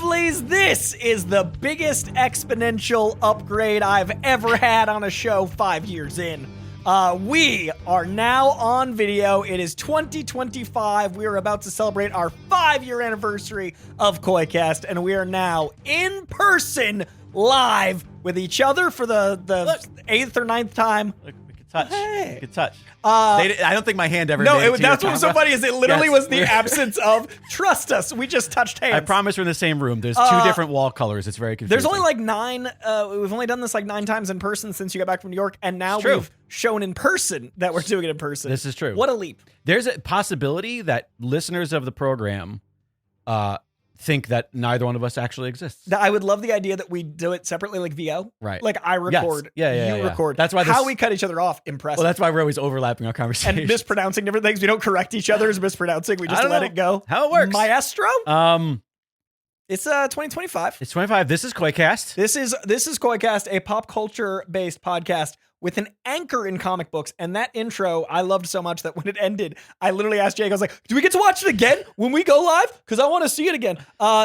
lovelies, this is the biggest exponential upgrade I've ever had on a show 5 years in. We are now on video. It is 2025. We are about to celebrate our 5-year anniversary of Coycast, and we are now in person, live with each other for the 8th or 9th time. Look, we can touch. Hey. We can touch. I don't think my hand ever made it to that's your what was so camera. funny is it literally Yes. was the absence of, trust us, we just touched hands. I promise we're in the same room. There's two different wall colors. It's very confusing. There's only like 9, we've only done this like 9 times in person since you got back from New York, and now we've shown in person that we're doing it in person. This is true. What a leap. There's a possibility that listeners of the program think that neither one of us actually exists. I would love the idea that we do it separately, like VO. Right. Like I record, you record. That's why how we cut each other off, impressive. Well, that's why we're always overlapping our conversations. And mispronouncing different things. We don't correct each other as mispronouncing. We just let it go. How it works. Maestro? It's 2025. It's 25. This is Coycast. This is Coycast, a pop culture based podcast with an anchor in comic books. And that intro I loved so much that when it ended, I literally asked Jake, I was like, do we get to watch it again when we go live? Because I want to see it again.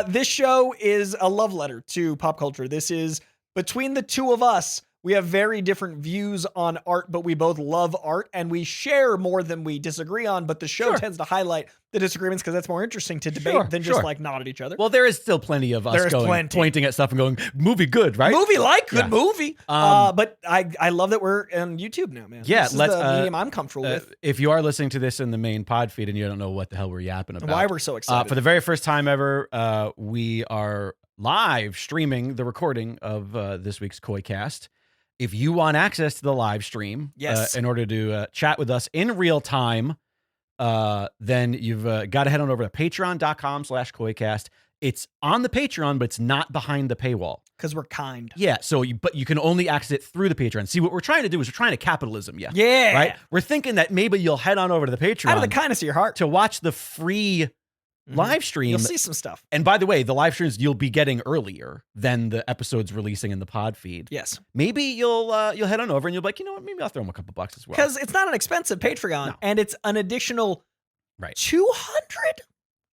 This show is a love letter to pop culture. This is between the two of us. We have very different views on art, but we both love art and we share more than we disagree on. But the show tends to highlight the disagreements because that's more interesting to debate than just like nod at each other. Well, there is still plenty of us pointing at stuff and going, movie good, right? Movie good movie. But I love that we're on YouTube now, man. Yeah, this is the medium I'm comfortable with. If you are listening to this in the main pod feed and you don't know what the hell we're yapping about. Why we're so excited. For the very first time ever, we are live streaming the recording of this week's Coycast. If you want access to the live stream, in order to chat with us in real time, then you've got to head on over to patreon.com/Coycast. It's on the Patreon, but it's not behind the paywall. Because we're kind. Yeah, but you can only access it through the Patreon. See, what we're trying to do is we're trying to capitalism you. Yeah. Right? We're thinking that maybe you'll head on over to the Patreon. Out of the kindness of your heart. To watch the free live stream. You'll see some stuff. And by the way, the live streams you'll be getting earlier than the episodes releasing in the pod feed. Yes. Maybe you'll head on over and you'll be like, you know what, maybe I'll throw them a couple bucks as well. Because it's not an expensive Patreon, and it's an additional 200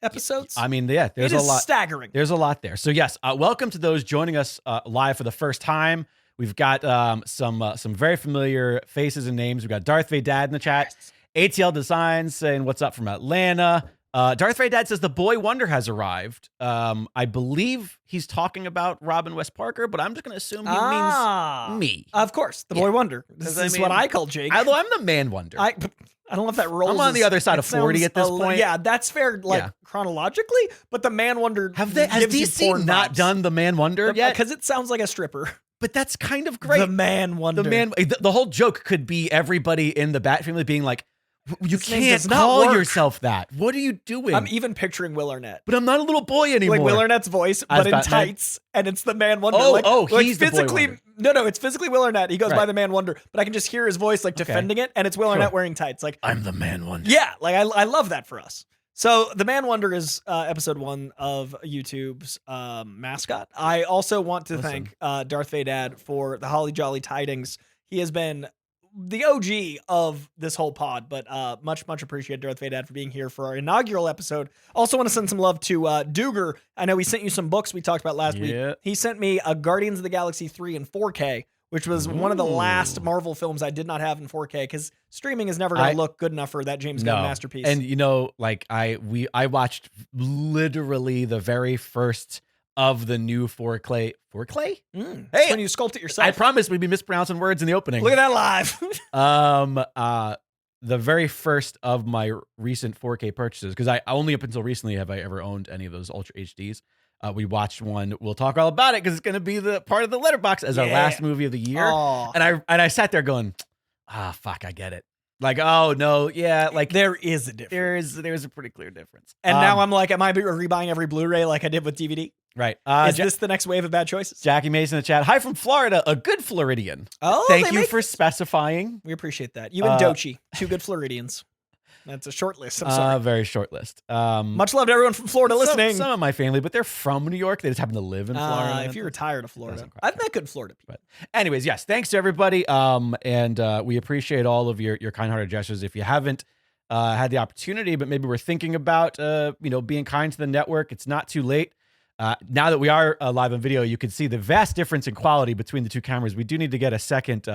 episodes. I mean, yeah, there's a lot. Staggering. There's a lot there. So yes, welcome to those joining us live for the first time. We've got some very familiar faces and names. We've got Darth Vadad in the chat. ATL Designs saying what's up from Atlanta. Darth Vadad says the boy wonder has arrived. I believe he's talking about Robin West Parker, but I'm just going to assume he means me. Of course, the boy wonder. This is what I call Jake. Although I'm the man wonder. I don't know if that rolls. I'm on the other side of 40 at this point. Yeah, that's fair, chronologically, but the man wonder has DC not done the man wonder yet? Because it sounds like a stripper. But that's kind of great. The man wonder. The whole joke could be everybody in the Bat family being like, you can't call yourself that. What are you doing? I'm even picturing Will Arnett. But I'm not a little boy anymore. Like Will Arnett's voice, but in tights, and it's the Man Wonder. He's physically the boy wonder. No, it's physically Will Arnett. He goes by the Man Wonder, but I can just hear his voice defending it, and it's Will Arnett wearing tights. Like I'm the Man Wonder. Yeah, like I love that for us. So the Man Wonder is episode 1 of YouTube's mascot. I also want to thank Darth Vadad for the Holly Jolly Tidings. He has been the OG of this whole pod, but much appreciated Darth Vadad for being here for our inaugural episode. Also want to send some love to Duger. I know he sent you some books we talked about last week. He sent me a Guardians of the Galaxy 3 in 4K, which was one of the last Marvel films I did not have in 4K because streaming is never going to look good enough for that James Gunn masterpiece. And I watched literally the very first of the new 4K. 4K? Hey, when you sculpt it yourself. I promise we'd be mispronouncing words in the opening. Look at that live. The very first of my recent 4K purchases, because I only up until recently have I ever owned any of those Ultra HDs. We watched one. We'll talk all about it because it's going to be the part of the Letterboxd as our last movie of the year. And I sat there going, fuck, I get it. Like, oh no, yeah, like there is a difference. There's a pretty clear difference. And now I'm like, am I rebuying every Blu-ray like I did with DVD? Right. Is this the next wave of bad choices? Jackie Mason in the chat. Hi from Florida, a good Floridian. Oh, thank you for specifying. We appreciate that. You and Dochi, 2 good Floridians. That's a short list. I'm sorry. Very short list. Much love to everyone from Florida listening. Some of my family, but they're from New York. They just happen to live in Florida. If you're tired of Florida, I've met good Florida people. But anyways, yes, thanks to everybody. And we appreciate all of your kind-hearted gestures. If you haven't had the opportunity, but maybe we're thinking about being kind to the network, it's not too late. Now that we are live on video, you can see the vast difference in quality between the two cameras. We do need to get a second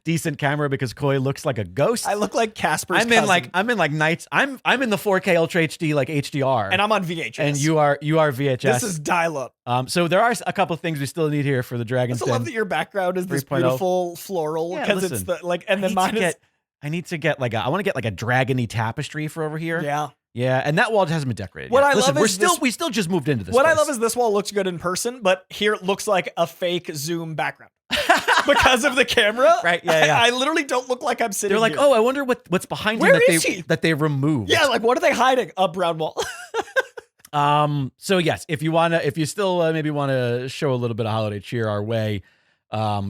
decent camera because Coy looks like a ghost. I look like Casper's I'm in like nights. I'm in the 4K Ultra HD like HDR, and I'm on VHS. And you are VHS. This is dial up. So there are a couple of things we still need here for the Dragon's Den. I love that your background is this beautiful floral because it's the like, and then mine is. I need to get I want to get like a dragony tapestry for over here. Yeah. Yeah, and that wall hasn't been decorated. What yet. I love is we still just moved into this. What place. I love is this wall looks good in person, but here it looks like a fake Zoom background because of the camera. Right? Yeah. I literally don't look like I'm sitting. They're like, here. oh, I wonder what's behind Where him is he? that they removed. Yeah, like what are they hiding? A brown wall. So yes, if you still maybe want to show a little bit of holiday cheer our way,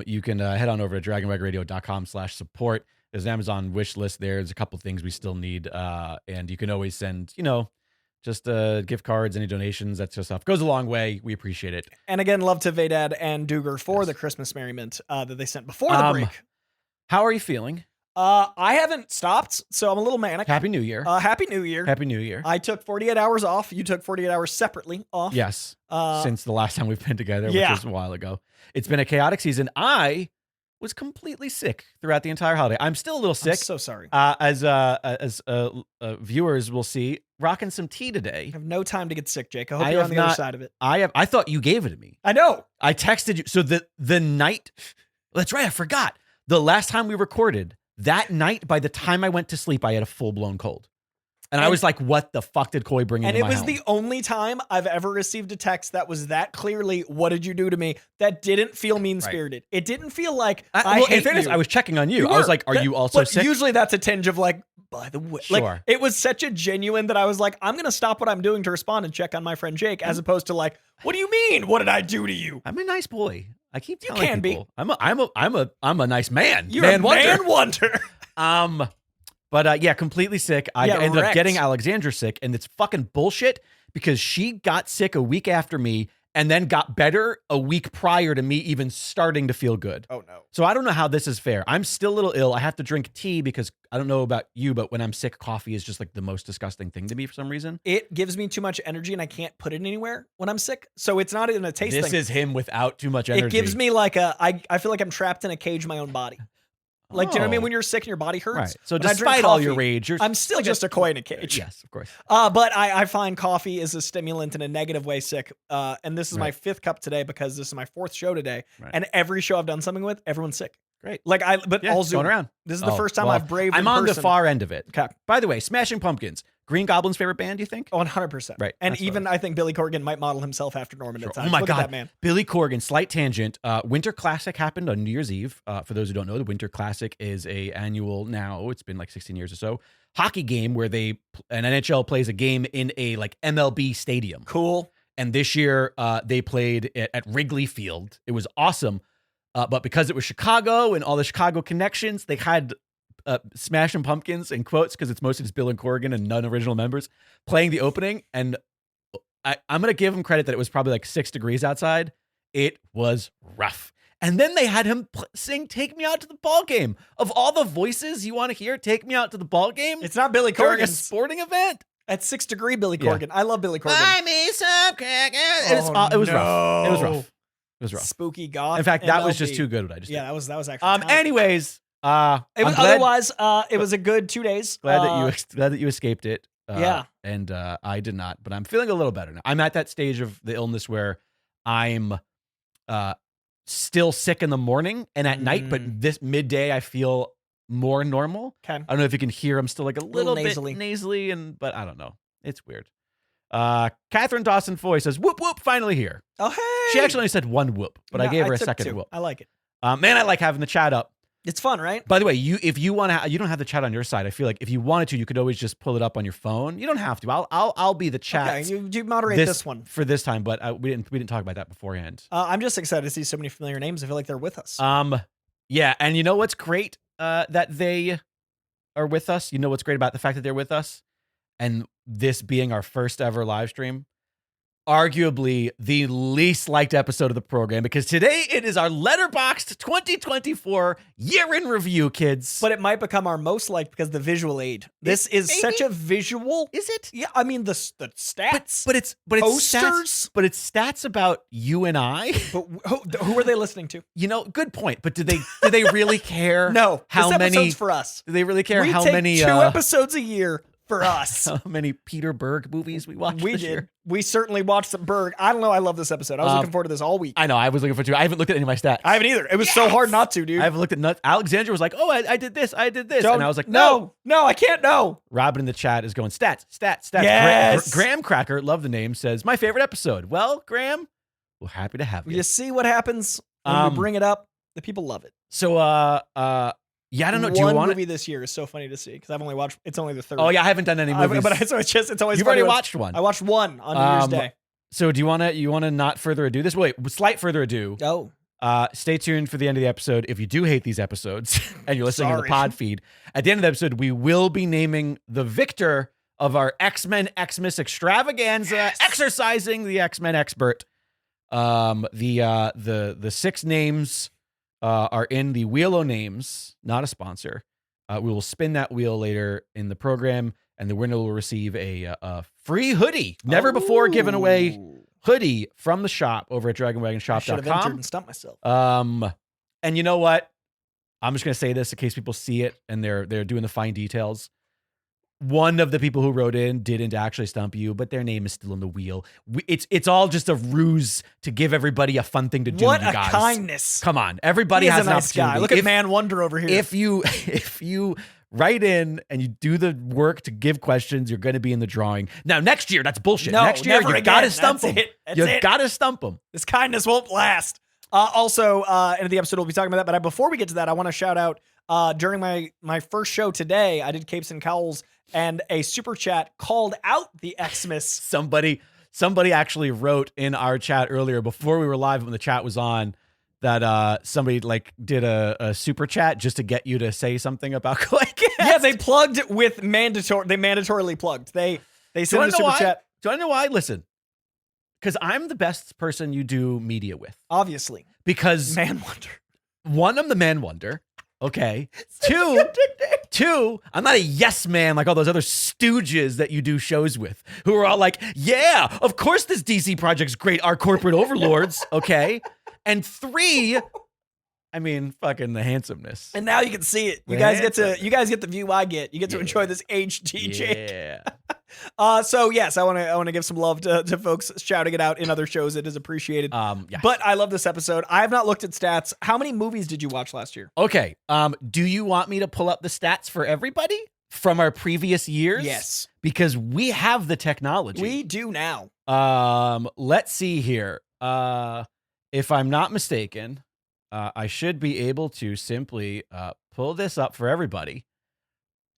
you can head on over to dragonwagradio.com/support. There's an Amazon wish list there. There's a couple things we still need. And you can always send, just gift cards, any donations, that sort of stuff. Goes a long way. We appreciate it. And again, love to Vadad and Duger for the Christmas merriment that they sent before the break. How are you feeling? I haven't stopped, so I'm a little manic. Happy New Year. Happy New Year. Happy New Year. I took 48 hours off. You took 48 hours separately off. Yes. Since the last time we've been together, which was a while ago. It's been a chaotic season. I was completely sick throughout the entire holiday. I'm still a little sick. I'm so sorry. As viewers will see, rocking some tea today. I have no time to get sick, Jake. I hope you're on the other side of it. I thought you gave it to me. I know. I texted you. So the night, that's right, I forgot. The last time we recorded, that night, by the time I went to sleep, I had a full-blown cold. And I was like, what the fuck did Coy bring into my home? And it was the only time I've ever received a text that was that clearly, what did you do to me? That didn't feel mean-spirited. Right. It didn't feel like, in fairness, I was checking on you. I was like, are you also sick? Usually that's a tinge of like, by the way. Sure. Like, it was such a genuine that I was like, I'm going to stop what I'm doing to respond and check on my friend Jake, as opposed to like, what do you mean? What did I do to you? I'm a nice boy. I keep telling you can people. be. I'm a nice man. You're a man wonder. But yeah, completely sick. I ended up getting Alexandra sick, and it's fucking bullshit because she got sick a week after me and then got better a week prior to me even starting to feel good. Oh, no. So I don't know how this is fair. I'm still a little ill. I have to drink tea because I don't know about you, but when I'm sick, coffee is just like the most disgusting thing to me for some reason. It gives me too much energy and I can't put it anywhere when I'm sick. So it's not in a taste thing. This is him without too much energy. It gives me like I feel like I'm trapped in a cage in my own body. Like, do you know what I mean? When you're sick and your body hurts. Right. So despite all your rage, I'm still just a Coy in a cage. Yes, of course. But I find coffee is a stimulant in a negative way sick. And this is my 5th cup today because this is my 4th show today. Right. And every show I've done something with, everyone's sick. Great. Like all Zoom. Going around. This is the first time I've braved I'm on the far end of it. Okay. By the way, Smashing Pumpkins, Green Goblin's favorite band, do you think? 100%. Right. And even I think Billy Corgan might model himself after Norman at times. Oh my Look God. at that man. Billy Corgan, slight tangent. Winter Classic happened on New Year's Eve. For those who don't know, the Winter Classic is a annual, now it's been like 16 years or so, hockey game where an NHL plays a game in a like MLB stadium. Cool. And this year they played at Wrigley Field. It was awesome. But because it was Chicago and all the Chicago connections, they had Smashing Pumpkins in quotes because it's mostly just Bill and Corgan and none original members playing the opening. And I'm going to give him credit that it was probably like 6 degrees outside. It was rough. And then they had him sing "Take Me Out to the Ball Game." Of all the voices you want to hear, "Take Me Out to the Ball Game." It's not Billy Corgan. A sporting event. At 6 degree Billy Corgan. Yeah. I love Billy Corgan. Buy me some crack. It was rough. It was rough. It was rough. Spooky goth. In fact, that was just too good what I just did. That was actually anyways, it was otherwise it was a good 2 days. Glad that you escaped it. Yeah. And I did not, but I'm feeling a little better now. I'm at that stage of the illness where I'm still sick in the morning and at night, but this midday I feel more normal. Okay. I don't know if you can hear I'm still like a little bit nasally. But I don't know. It's weird. Catherine Dawson Foy says, "Whoop whoop, finally here." Oh hey! She actually only said one whoop, but I gave her a second 2. whoop. I like it. Man, I like having the chat up. It's fun, right? By the way, if you want to, you don't have the chat on your side. I feel like if you wanted to, you could always just pull it up on your phone. You don't have to. I'll be the chat. Okay, you moderate this one for this time, but we didn't talk about that beforehand. I'm just excited to see so many familiar names. I feel like they're with us. Yeah, and you know what's great? That they are with us. You know what's great about the fact that they're with us, and this being our first ever live stream. arguably the least liked episode of the program, because today it is our Letterboxd 2024 year in review, kids. But it might become our most liked because the visual aid. This is maybe? such a visual. Is it? Yeah, I mean the stats. But it's posters. stats, but it's stats about you and I. But who are they listening to? You know, good point. But do they really care? No, how this many episode's for us? Do they really care We how take many 2 episodes a year for us? how many Peter Berg movies we watched? We this did. year? We certainly watched some Berg. I don't know. I love this episode. I was looking forward to this all week. I know. I was looking for 2. I haven't looked at any of my stats. I haven't either. It was so hard not to, dude. I haven't looked at nuts. Alexandra was like, "Oh, I did this. I did this," Don't- and I was like, no, I can't know. Robin in the chat is going stats. Yes. Graham Cracker, love the name, says my favorite episode. Well, Graham, we're happy to have you. You see what happens when we bring it up? The people love it. So, yeah, I don't know. Do you One want movie this year is so funny to see because I've only watched. It's only the third. Oh yeah, I haven't done any movies. But it's always. You've funny already when- watched one. I watched one on New Year's Day. So do you want to not further ado this? Wait, slight further ado. Oh, Stay tuned for the end of the episode. If you do hate these episodes and you're listening to the Sorry. pod feed, at the end of the episode, we will be naming the victor of our X-Men Xmas extravaganza, exercising the X-Men expert. The 6 names are in the Wheel o' Names, not a sponsor. We will spin that wheel later in the program, and the winner will receive a free hoodie, never before given away hoodie from the shop over at I should have entered dragonwagonshop.com. and stumped myself. And you know what? I'm just gonna say this in case people see it and they're doing the fine details. One of the people who wrote in didn't actually stump you, but their name is still in the wheel. It's all just a ruse to give everybody a fun thing to do. What you a guys. kindness! Come on, everybody He's has a an nice opportunity. guy. Look at Man Wonder over here. If you write in and you do the work to give questions, you're going to be in the drawing. Now next year, that's bullshit. No, next year never you got to again. stump That's them. it. That's You it. got to stump them. This kindness won't last. Also, end of the episode, we'll be talking about that. But before we get to that, I want to shout out during my first show today, I did Capes and Cowls, and a super chat called out the Xmas. Somebody actually wrote in our chat earlier before we were live when the chat was on that somebody like did a super chat just to get you to say something about Coycast. Yeah, they plugged with mandatory. They mandatorily plugged. They sent a super chat. Do I know why? Listen, because I'm the best person you do media with. Obviously, Because Man Wonder. one, I'm the man wonder. Okay. Two, I'm not a yes man like all those other stooges that you do shows with who are all like, yeah, of course this DC project's great, our corporate overlords. Okay. And 3, I mean, fucking the handsomeness. And now you can see it. You The guys get handsome. the view I get. You get to enjoy this HD Jake. Yeah. So yes, I want to give some love to folks shouting it out in other shows. It is appreciated. Yeah. But I love this episode. I have not looked at stats. How many movies did you watch last year? Okay. Do you want me to pull up the stats for everybody from our previous years? Yes. Because we have the technology. We do now. Let's see here. If I'm not mistaken, I should be able to simply pull this up for everybody.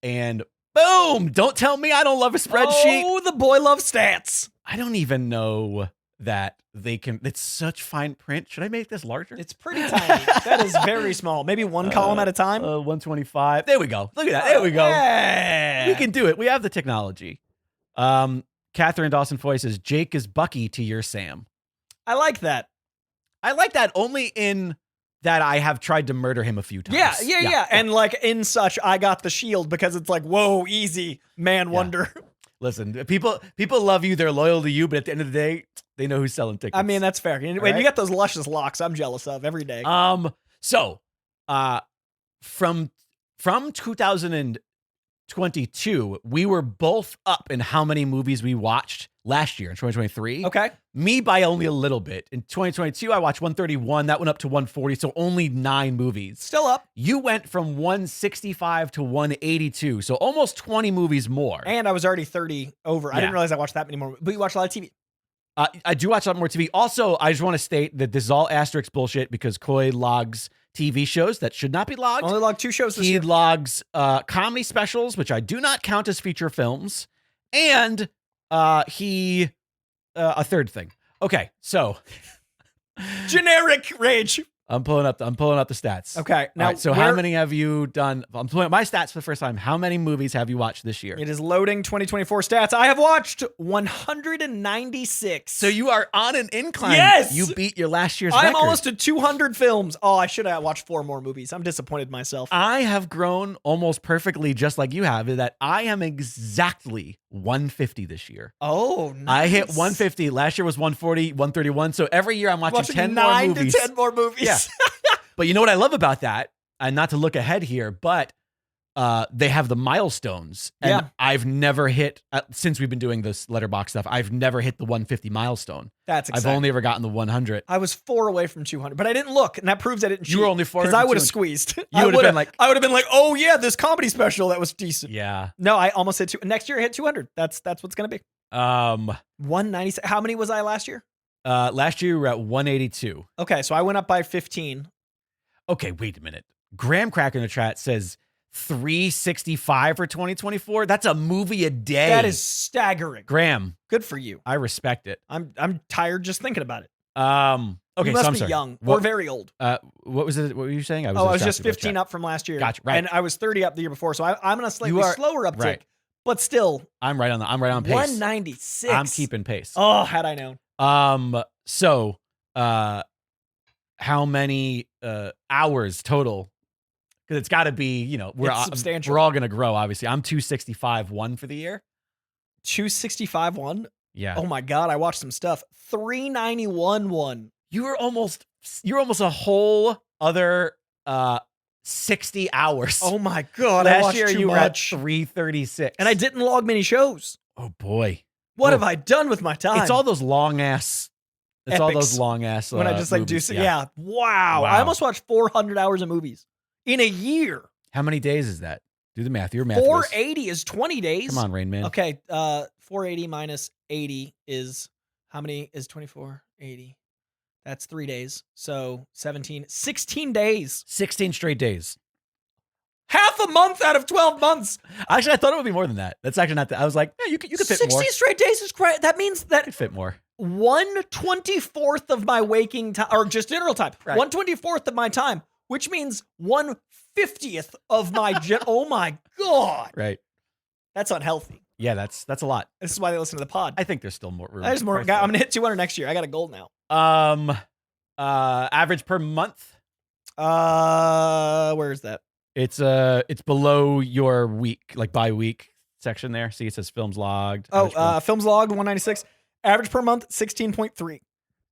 And boom! Don't tell me I don't love a spreadsheet. Oh, the boy loves stats. I don't even know that they can. It's such fine print. Should I make this larger? It's pretty tiny. That is very small. Maybe one column at a time. 125. There we go. Look at that. There we go. Yeah. We can do it. We have the technology. Catherine Dawson Foy says, Jake is Bucky to your Sam. I like that. I like that only in that I have tried to murder him a few times. Yeah. And like in such, I got the shield because it's like, whoa, easy, Man Wonder. Listen, people love you. They're loyal to you. But at the end of the day, they know who's selling tickets. I mean, that's fair. When right? you got those luscious locks, I'm jealous of every day. So, from 2022, we were both up in how many movies we watched last year in 2023. Okay. Me by only a little bit. In 2022, I watched 131. That went up to 140. So only 9 movies. Still up. You went from 165 to 182. So almost 20 movies more. And I was already 30 over. I Yeah. didn't realize I watched that many more. But you watch a lot of TV. I do watch a lot more TV. Also, I just want to state that this is all asterisk bullshit because Coy logs TV shows that should not be logged. Only logged 2 shows this He year. logs comedy specials, which I do not count as feature films. And he a third thing. Okay, so Generic rage. I'm pulling up the stats. Okay. Now, All right, so how many have you done? I'm pulling up my stats for the first time. How many movies have you watched this year? It is loading 2024 stats. I have watched 196. So you are on an incline. Yes! You beat your last year's record. I'm almost at 200 films. Oh, I should have watched 4 more movies. I'm disappointed in myself. I have grown almost perfectly just like you have, that I am exactly 150 this year. Oh, nice. I hit 150. Last year was 140, 131. So every year I'm watching 10 more 9 movies. to 10 more movies. Yeah. But you know what I love about that? And not to look ahead here, but they have the milestones. And Yeah. I've never hit, since we've been doing this Letterboxd stuff, I've never hit the 150 milestone. That's exciting. I've only ever gotten the 100. I was 4 away from 200, but I didn't look, and that proves I didn't cheat. You were only 4 because I from would have 200. squeezed. You would have been like, I would have been like, oh yeah, this comedy special that was decent. yeah. No, I almost hit 2. Next year I hit 200. That's what's gonna be. 196. How many was I last year? Last year we were at 182. Okay, so I went up by 15. Okay, wait a minute. Graham Cracker in the chat says 365 for 2024. That's a movie a day. That is staggering. Graham. Good for you. I respect it. I'm tired just thinking about it. Okay, you must so I'm be sorry. young or very old. What was it? What were you saying? I was just 15 up from last year. Gotcha. Right. And I was 30 up the year before, so I'm on a slightly slower uptick. Right. But still, I'm right on pace. 196. I'm keeping pace. Oh, had I known. So, how many hours total? Because it's got to be, It's substantial. We're all gonna grow. Obviously, I'm 265 for the year. 265 Yeah. Oh my god, I watched some stuff. 391 You're almost a whole other 60 hours. Oh my god, I Last watched year too you were much. at 336. And I didn't log many shows. Oh boy. What have I done with my time? It's all those long ass. It's all Epics. those long ass. when I just like movies. do yeah. Wow. I almost watched 400 hours of movies in a year. How many days is that? Do the math. Your math. 480 is 20 days. Come on, Rain Man. Okay, 480 minus 80 is how many is 24? 80. That's 3 days. So 16 days. 16 straight days. Half a month out of 12 months. Actually, I thought it would be more than that. That's actually not that. I was like, yeah, you could fit 60 more. straight days is great. That means You that could fit more. 1/24 of my waking time, or just general time, Right. 1/24 of my time, which means 1/50th of my oh my god, Right. that's unhealthy. Yeah, that's a lot. This is why they listen to the pod. I think there's still more room. There's more. I'm gonna hit 200 next year. I got a goal now. Average per month. Where is that? It's below your week, like by week section there. See, it says films logged. Films logged 196. Average per month 16.3.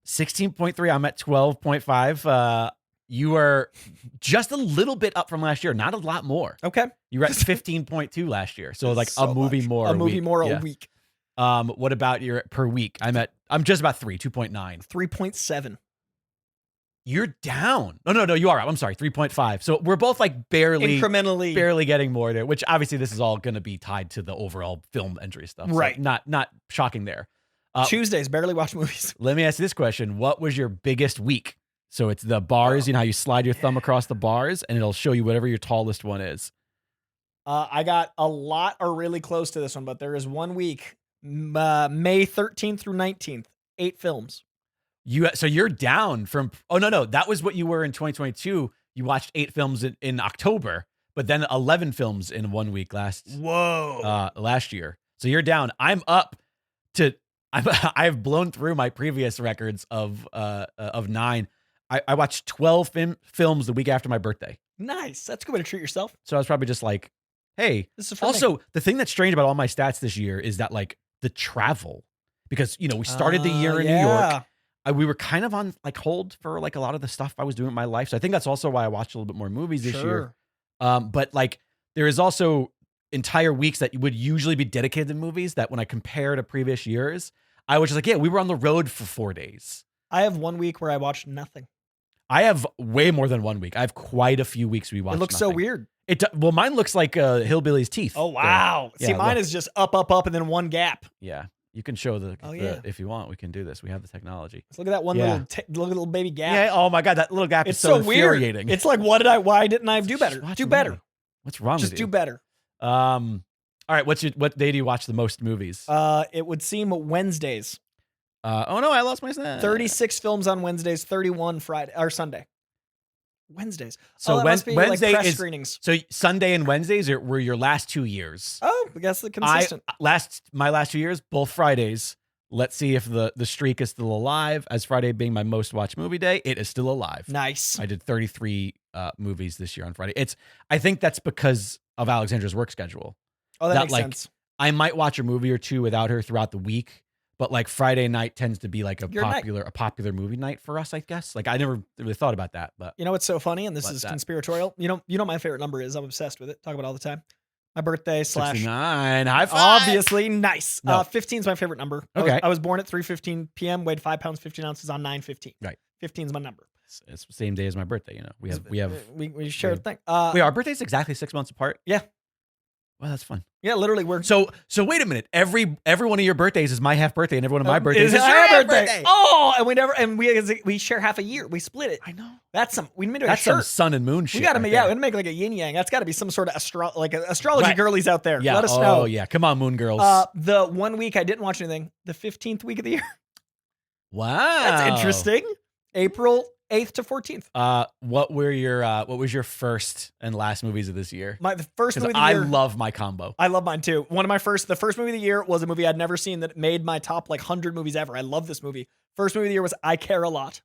16.3. I'm at 12.5. You are just a little bit up from last year, not a lot more. Okay. You were at 15.2 last year, so like So a movie much. more. A movie week. more Yeah. a week. What about your per week? I'm just about 2.9. 3.7. You're down. No, you are up. I'm sorry, 3.5. So we're both like barely getting more there, which obviously this is all going to be tied to the overall film entry stuff. So Right. not shocking there. Tuesdays, barely watch movies. Let me ask you this question. What was your biggest week? So it's the bars, how you slide your thumb across the bars and it'll show you whatever your tallest one is. I got a lot or really close to this one, but there is 1 week, May 13th through 19th, 8 films. So you're down from, no, that was what you were in 2022. You watched 8 films in October, but then 11 films in 1 week last year. So you're down. I'm up to, I've blown through my previous records of 9. I watched 12 films the week after my birthday. Nice. That's a good way to treat yourself. So I was probably just like, hey, This is for also the thing that's strange about all my stats this year is that like the travel, because, we started the year in New York. We were kind of on like hold for like a lot of the stuff I was doing in my life. So I think that's also why I watched a little bit more movies this year. But like there is also entire weeks that would usually be dedicated to movies that when I compare to previous years, I was just like, yeah, we were on the road for 4 days. I have 1 week where I watched nothing. I have way more than 1 week. I have quite a few weeks we watched. It looks nothing. so weird. Well, mine looks like Hillbilly's teeth. Oh, wow. Yeah, See, mine is just up, and then one gap. Yeah. You can show the yeah. if you want, we can do this. We have the technology. Let's look at that one little baby gap. Yeah. Oh my God, that little gap It's is so weird. infuriating. It's like, why didn't I do better? Watch Do a better. movie. What's wrong Just with you? do better. All right. What day do you watch the most movies? It would seem Wednesdays. Oh no, I lost my stat. 36 films on Wednesdays, 31 Friday or Sunday. Wednesdays. So that must be Wednesday like press is screenings. so Sunday and Wednesdays were your last 2 years. Oh, I guess the consistent. My last 2 years, both Fridays. Let's see if the streak is still alive. As Friday being my most watched movie day, it is still alive. Nice. I did 33 movies this year on Friday. I think that's because of Alexandra's work schedule. Oh, that makes sense. I might watch a movie or two without her throughout the week, but like Friday night tends to be like a popular movie night for us, I guess. Like I never really thought about that, but you know what's so funny, and this is conspiratorial. You know what my favorite number is. I'm obsessed with it. Talk about it all the time. My birthday / 69. High five. Obviously, nice. No. 15 is my favorite number. Okay. I was born at 3:15 p.m. Weighed 5 pounds 15 ounces on 9/15. Right. 15 is my number. It's the same day as my birthday. You know, we share a thing. Wait, our birthday's exactly 6 months apart. Yeah. Well, that's fun. Yeah, literally, we're so wait a minute. Every one of your birthdays is my half birthday, and every one of my birthdays is your half half birthday. Oh, and we share half a year. We split it. I know. We made a That's shirt. some sun and moon shit. We gotta right we gotta make like a yin yang. That's got to be some sort of astrology Right. girlies out there. Yeah. Let us know. Oh yeah, come on, moon girls. The 1 week I didn't watch anything. The 15th week of the year. Wow, That's interesting. April 8th to 14th. What was your first and last movies of this year? The first movie of the year. I love my combo. I love mine too. The first movie of the year was a movie I'd never seen that made my top like 100 movies ever. I love this movie. First movie of the year was I Care a Lot.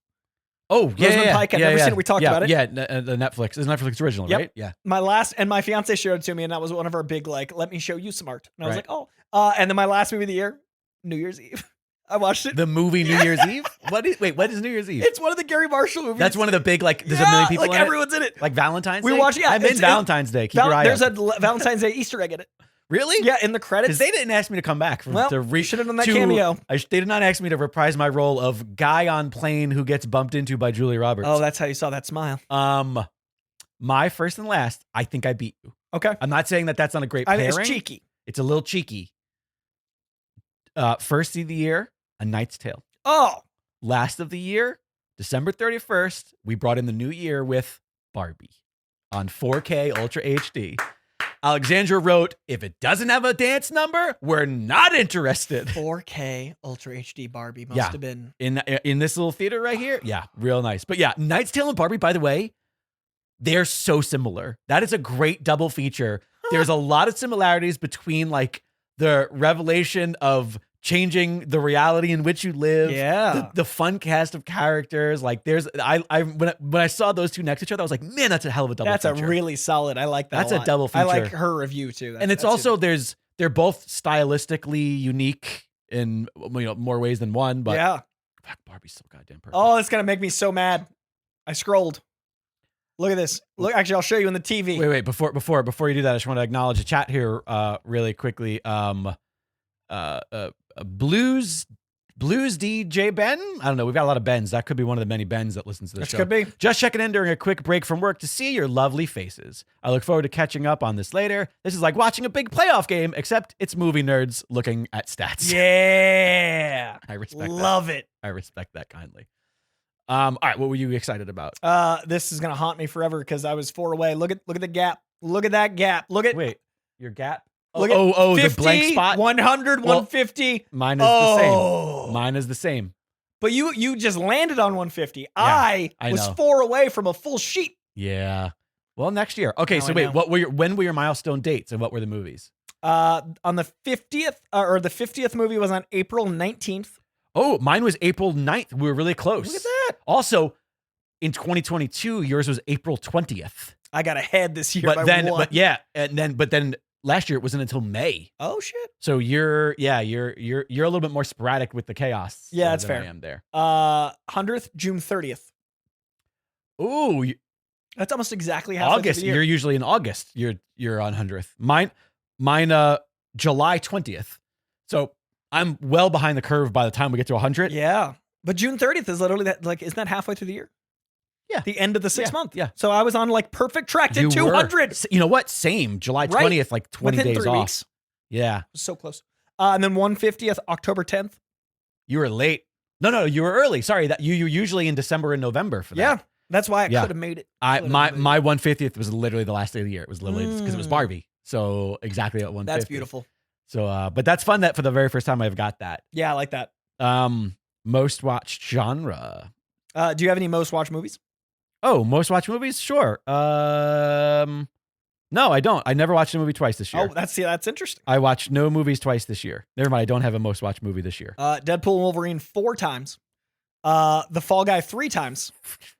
Oh, yeah, Rosamund Pike. I've never seen it. We talked about it. Yeah, the Netflix. It's Netflix original, Yep. right? Yeah. My fiance showed it to me, and that was one of our big like, let me show you some art. And I was like, oh. And then my last movie of the year, New Year's Eve. I watched it. The movie New Year's Eve? What is New Year's Eve? It's one of the Gary Marshall movies. That's one of the big, like, there's a million people like in everyone's in it. Like Valentine's Day? We watched, I'm in Valentine's Day. Keep your eye There's out. a Valentine's Day Easter egg in it. Really? Yeah, in the credits. Because they didn't ask me to come back. Should have done that cameo. They did not ask me to reprise my role of guy on plane who gets bumped into by Julia Roberts. Oh, that's how you saw that smile. My first and last, I think I beat you. Okay. I'm not saying that that's not a great pairing. It's cheeky. It's a little cheeky. First of the year, A Knight's Tale. Oh. Last of the year, December 31st, we brought in the new year with Barbie on 4K Ultra HD. Alexandra wrote, if it doesn't have a dance number, we're not interested. 4K Ultra HD Barbie must have been. In this little theater right here. Yeah, real nice. But yeah, Knight's Tale and Barbie, by the way, they're so similar. That is a great double feature. There's a lot of similarities between like the revelation of changing the reality in which you live. Yeah. The fun cast of characters. Like when I saw those two next to each other, I was like, man, that's a hell of a double feature. That's a really solid. I like that. That's a lot. a double feature. I like her review too. And it's also they're both stylistically unique in more ways than one, but yeah. Fuck, Barbie's so goddamn perfect. Oh, it's gonna make me so mad. I scrolled. Look at this. Look, actually, I'll show you in the TV. Wait, before you do that, I just want to acknowledge the chat here really quickly. Blues DJ Ben. I don't know. We've got a lot of Bens. That could be one of the many Bens that listens to the show. Could be. Just checking in during a quick break from work to see your lovely faces. I look forward to catching up on this later. This is like watching a big playoff game, except it's movie nerds looking at stats. Yeah. I respect that. Love it. I respect that kindly. All right, what were you excited about? This is gonna haunt me forever because I was 4 away. Look at the gap. Look at that gap. Wait, your gap? Look at 50, the blank spot. 100, 150. Mine is the same. Mine is the same. But you just landed on 150. Yeah, I was know. 4 away from a full sheet. Yeah. Well, next year. Okay, Now so I wait, know. when were your milestone dates and what were the movies? On the 50th, or the 50th movie was on April 19th. Oh, mine was April 9th. We were really close. Look at that. Also, in 2022, yours was April 20th. I got ahead this year But by then, 1. but then last year it wasn't until May. Oh shit. So you're a little bit more sporadic with the chaos. Yeah, that's than fair. I am there. 100th, June 30th. Ooh, That's almost exactly half August. the year. You're usually in August. You're on 100th. Mine, July 20th. So I'm well behind the curve by the time we get to 100. Yeah. But June 30th is literally that, like, isn't that halfway through the year? Yeah. The end of the 6th month. Yeah. So I was on like perfect track to 200. You know what? Same. July 20th, like 20 Within days 3 off. weeks. Yeah. So close. And then 150th, October 10th. You were late. No, you were early. Sorry, that you're usually in December and November for that. Yeah. That's why I could have made it. My 150th was literally the last day of the year. It was literally because it was Barbie. So exactly at 150. That's beautiful. So, but that's fun that for the very first time I've got that. Yeah, I like that. Most watched genre. Do you have any most watched movies? Oh, most watched movies? Sure. No, I don't. I never watched a movie twice this year. Oh, that's interesting. I watched no movies twice this year. Never mind. I don't have a most watched movie this year. Deadpool and Wolverine 4 times. The Fall Guy 3 times.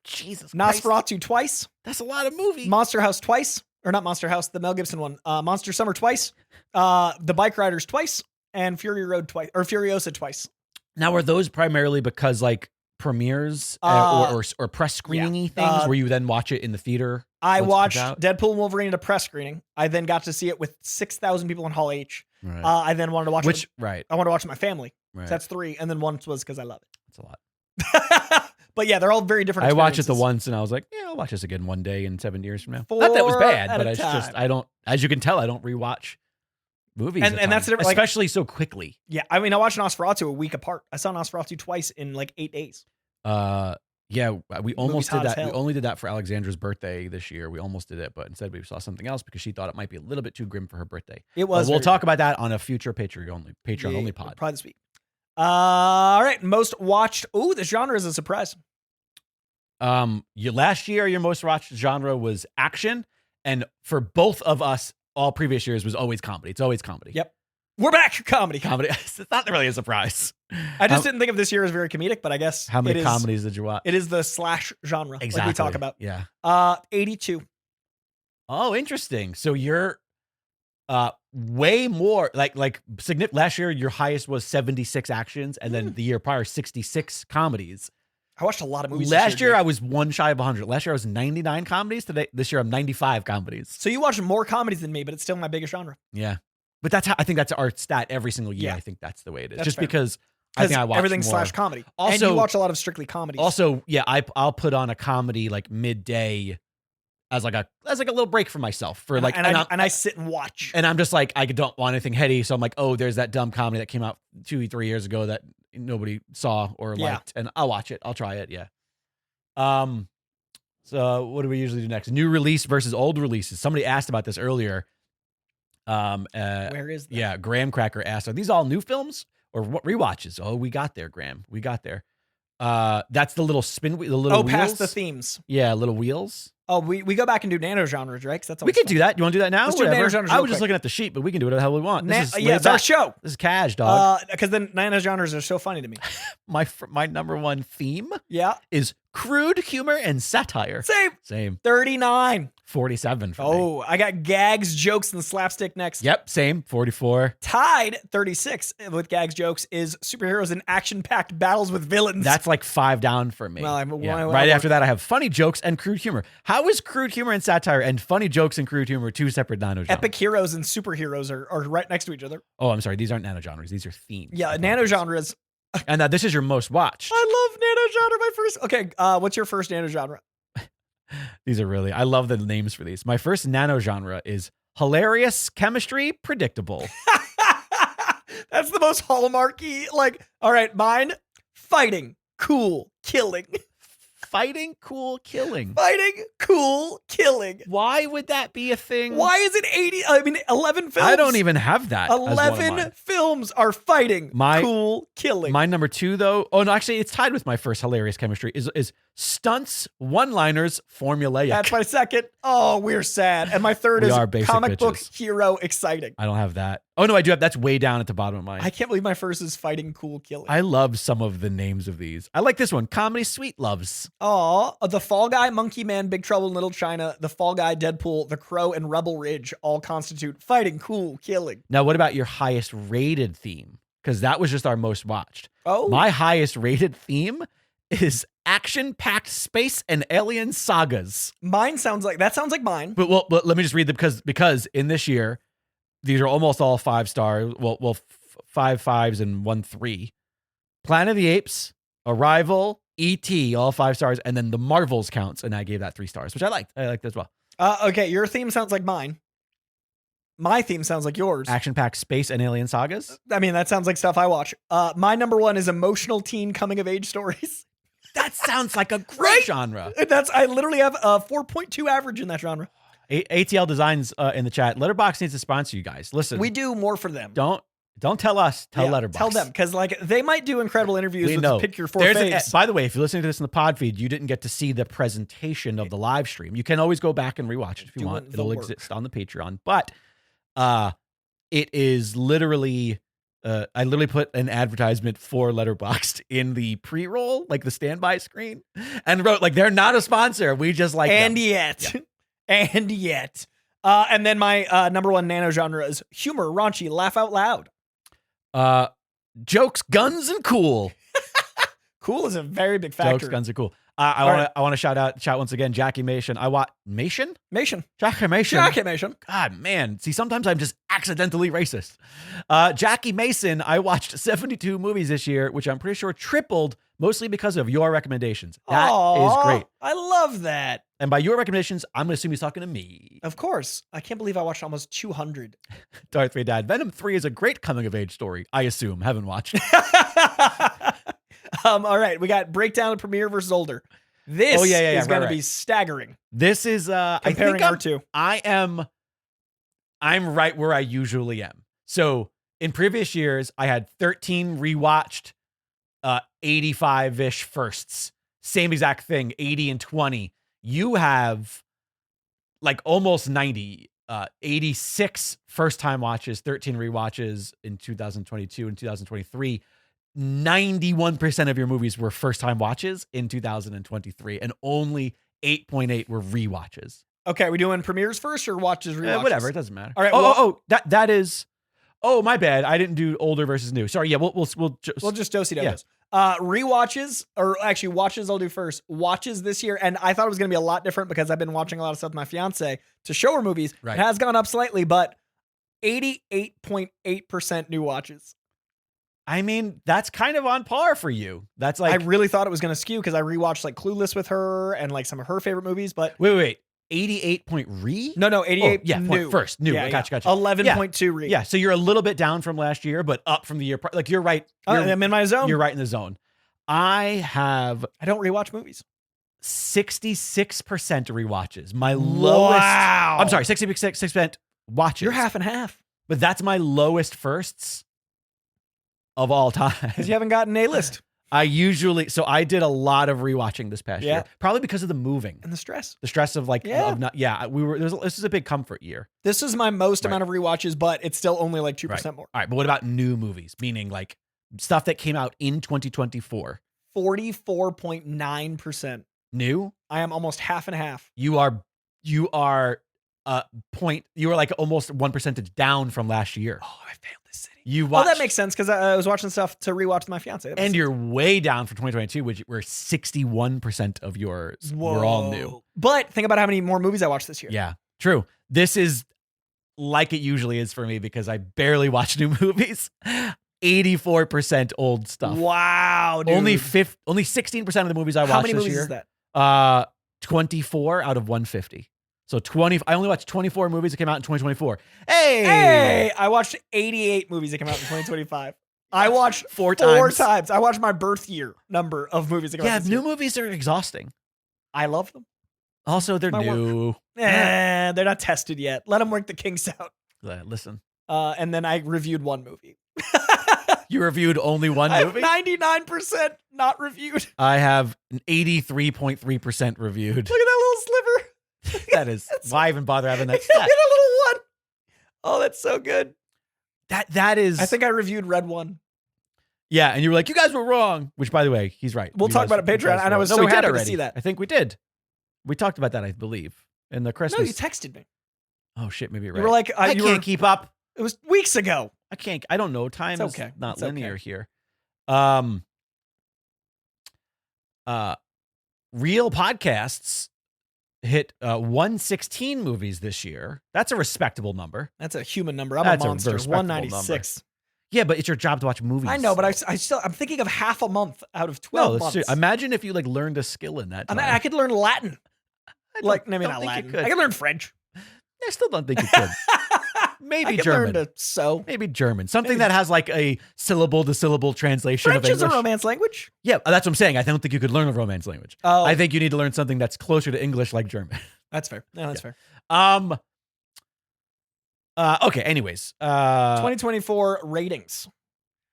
Jesus Christ. Nosferatu twice. That's a lot of movies. Monster House twice. Or not Monster House, the Mel Gibson one. Monster Summer twice. The Bike Riders twice. And Fury Road twice. Or Furiosa twice. Now, are those primarily because like premieres or press screening things where you then watch it in the theater? I watched Deadpool and Wolverine at a press screening. I then got to see it with 6,000 people in Hall H. Right. I then wanted to watch it. Right. I wanted to watch it with my family. Right. So that's 3. And then once was because I love it. That's a lot. But yeah, they're all very different. I watched it the once and I was like, yeah, I'll watch this again one day in 7 years from now. Not that it was bad, but it's just, I don't, as you can tell, I don't rewatch movies. And that's the difference, especially so quickly. Yeah. I mean, I watched Nosferatu a week apart. I saw Nosferatu twice in like 8 days. Yeah, we almost did that. We only did that for Alexandra's birthday this year. We almost did it, but instead we saw something else because she thought it might be a little bit too grim for her birthday. It was. We'll talk about that on a future Patreon only pod. Probably this week. All right, most watched. Ooh, the genre is a surprise. Last year your most watched genre was action, and for both of us, all previous years was always comedy. It's always comedy. Yep. We're back. Comedy. It's not really a surprise. I just didn't think of this year as very comedic, but I guess how many comedies did you watch? It is the slash genre, exactly. Like we talk about. Yeah. 82. Oh, interesting. So you're way more like significant. Last year your highest was 76 actions, and then the year prior 66 comedies. I watched a lot of movies. Last year I was one shy of 100. Last year I was 99 comedies. This year I'm 95 comedies. So you watch more comedies than me, but it's still my biggest genre. Yeah. But that's how I think that's our stat every single year. Yeah. I think that's the way it is. That's just fair. Because I think I watch everything more. slash comedy. Also, and you watch a lot of strictly comedies. Also, yeah, I'll put on a comedy like midday as like a little break for myself for like and I sit and watch. And I'm just like I don't want anything heady, so I'm like, oh, there's that dumb comedy that came out 2-3 years ago that nobody saw or liked, and I'll watch it. I'll try it. Yeah. So what do we usually do next? New release versus old releases. Somebody asked about this earlier. Where is that? Yeah, Graham Cracker asked, are these all new films or what rewatches? Oh, we got there, Graham. We got there. That's the little spin wheel, the little wheels. Past the themes. Yeah, little wheels. Oh, we go back and do nano genres, right? That's we could do that. You want to do that now? Let's do nano genres. I was just looking at the sheet, but we can do whatever the hell we want. It's our show. This is cash, dog. Because then nano genres are so funny to me. My number one theme is crude humor and satire. Same. 39. 47 for me. Oh, I got gags, jokes, and slapstick next. Yep, same. 44. Tied 36 with gags, jokes is superheroes and action-packed battles with villains. That's like 5 down for me. Well, right after that, I have funny jokes and crude humor. How is crude humor and satire and funny jokes and crude humor two separate nano genres? Epic heroes and superheroes are right next to each other. Oh, I'm sorry. These aren't nano genres. These are themes. Yeah, nano genres. And this is your most watched. I love nano genre. My first. Okay, what's your first nano genre? These are really, I love the names for these. My first nano genre is hilarious, chemistry, predictable. That's the most hallmarky. Like, all right, mine, fighting, cool, killing. Fighting, cool, killing. Fighting, cool, killing. Why would that be a thing? Why is it 11 films? I don't even have that. 11 films are fighting, cool, killing. My number 2, though. Oh, no, actually, it's tied with my first hilarious chemistry. Is stunts, one-liners, formulaic. That's my second. Oh, we're sad. And my third is comic book hero exciting. I don't have that. Oh, no, I do have. That's way down at the bottom of mine. I can't believe my first is fighting, cool, killing. I love some of the names of these. I like this one. Comedy Sweet Loves. Oh, The Fall Guy, Monkey Man, Big Trouble in Little China, The Fall Guy, Deadpool, The Crow, and Rebel Ridge all constitute fighting, cool, killing. Now, what about your highest rated theme? Because that was just our most watched. Oh. My highest rated theme is action-packed space and alien sagas. Mine sounds like mine. But let me just read them because in this year, these are almost all 5 stars. Well, 5 5s and 1 3. Planet of the Apes, Arrival, E.T., all 5 stars, and then the Marvels counts, and I gave that 3 stars, which I liked. I liked as well. Okay, your theme sounds like mine. My theme sounds like yours. Action-packed space and alien sagas? I mean, that sounds like stuff I watch. My number 1 is emotional teen coming-of-age stories. That sounds like a great genre. I literally have a 4.2 average in that genre. ATL Designs in the chat. Letterboxd needs to sponsor you guys. Listen. We do more for them. Don't Don't tell us. Tell Letterboxd. Tell them, because like they might do incredible interviews We with know. pick your four faves. By the way, if you're listening to this in the pod feed, you didn't get to see the presentation of the live stream. You can always go back and rewatch it if you want. It'll exist on the Patreon. But it is literally, I literally put an advertisement for Letterboxd in the pre-roll, like the standby screen, and wrote like, they're not a sponsor. We just like and them. yet. Yeah. And yet. And then my number one nano genre is humor, raunchy, laugh out loud. Jokes, guns, and cool. Cool is a very big factor. Jokes, guns, and cool. I want to shout once again Jackie Mason. Mason. Jackie Mason. God, man. See, sometimes I'm just accidentally racist. Jackie Mason. I watched 72 movies this year, which I'm pretty sure tripled, mostly because of your recommendations. That is great. I love that. And by your recommendations, I'm going to assume he's talking to me. Of course. I can't believe I watched almost 200. Darth Vadad. Venom 3 is a great coming-of-age story, I assume. Haven't watched. All right. We got breakdown of Premiere versus Older. This is going to be staggering. This is comparing our two. I'm right where I usually am. So in previous years, I had 13 rewatched 85-ish firsts. Same exact thing, 80 and 20. You have like almost 90, 86 first-time watches, 13 rewatches in 2022 and 2023. 91% of your movies were first-time watches in 2023, and only 8.8 were rewatches. Okay, we doing premieres first or watches, rewatches? Whatever, it doesn't matter. All right. That is. Oh, my bad. I didn't do older versus new. Sorry. Yeah, we'll just do-si-do this. Rewatches, or actually watches I'll do first. Watches this year, and I thought it was going to be a lot different because I've been watching a lot of stuff with my fiance to show her movies. Right. It has gone up slightly, but 88.8% new watches. I mean, that's kind of on par for you. That's like, I really thought it was going to skew because I rewatched like Clueless with her and like some of her favorite movies, but wait. 88 point re? No, 88 new. First, new. Yeah, Gotcha. 11.2 re. Yeah, so you're a little bit down from last year, but up from the year. Like, you're right. I'm in my zone. You're right in the zone. I don't rewatch movies. 66% rewatches. My lowest. Wow. I'm sorry, 66% watches. You're half and half. But that's my lowest firsts of all time. Because you haven't gotten A-list. I did a lot of rewatching this past year. Probably because of the moving. And the stress. The stress of like, this is a big comfort year. This is my most amount of rewatches, but it's still only like 2% more. All right, but what about new movies? Meaning like stuff that came out in 2024. 44.9%. New? I am almost half and half. You are you were like almost 1% down from last year. Oh, I failed this city. That makes sense because I was watching stuff to rewatch with my fiance. And you're way down from 2022, where 61% of yours were all new. But think about how many more movies I watched this year. Yeah, true. This is like it usually is for me because I barely watch new movies. 84% old stuff. Wow, dude. Only 16% of the movies I watched this year. How many movies is that? 24 out of 150. So I only watched 24 movies that came out in 2024. Hey! I watched 88 movies that came out in 2025. I watched four times. I watched my birth year number of movies that came out this year. New movies are exhausting. I love them. Also, they're new. They're not tested yet. Let them work the kinks out. Listen. And then I reviewed one movie. You reviewed only one movie? I have 99% not reviewed. I have an 83.3% reviewed. Look at that little sliver. That is why even bother having that Look stat. at that little one. Oh, that's so good. That is. I think I reviewed Red One. Yeah, and you were like, you guys were wrong. Which, by the way, he's right. We'll talk about it Patreon, and I was so happy to see that. I think we did. We talked about that, I believe, in the Christmas. No, you texted me. Oh shit, maybe you're right. You were like, I can't keep up. It was weeks ago. I don't know. Time is not linear here. Real podcasts hit 116 movies this year. That's a respectable number. That's a human number. I'm a monster. 196. Yeah, but it's your job to watch movies. I know, but I'm thinking of half a month out of 12 months. Imagine if you like learned a skill in that time. I could learn Latin. Maybe not Latin. I could learn French. I still don't think you could. Maybe German. Learn to sew. Maybe German. Something that has like a syllable to syllable translation French of English. French is a Romance language. Yeah, that's what I'm saying. I don't think you could learn a Romance language. Oh. I think you need to learn something that's closer to English like German. That's fair. No, that's fair. Okay. Anyways, 2024 ratings.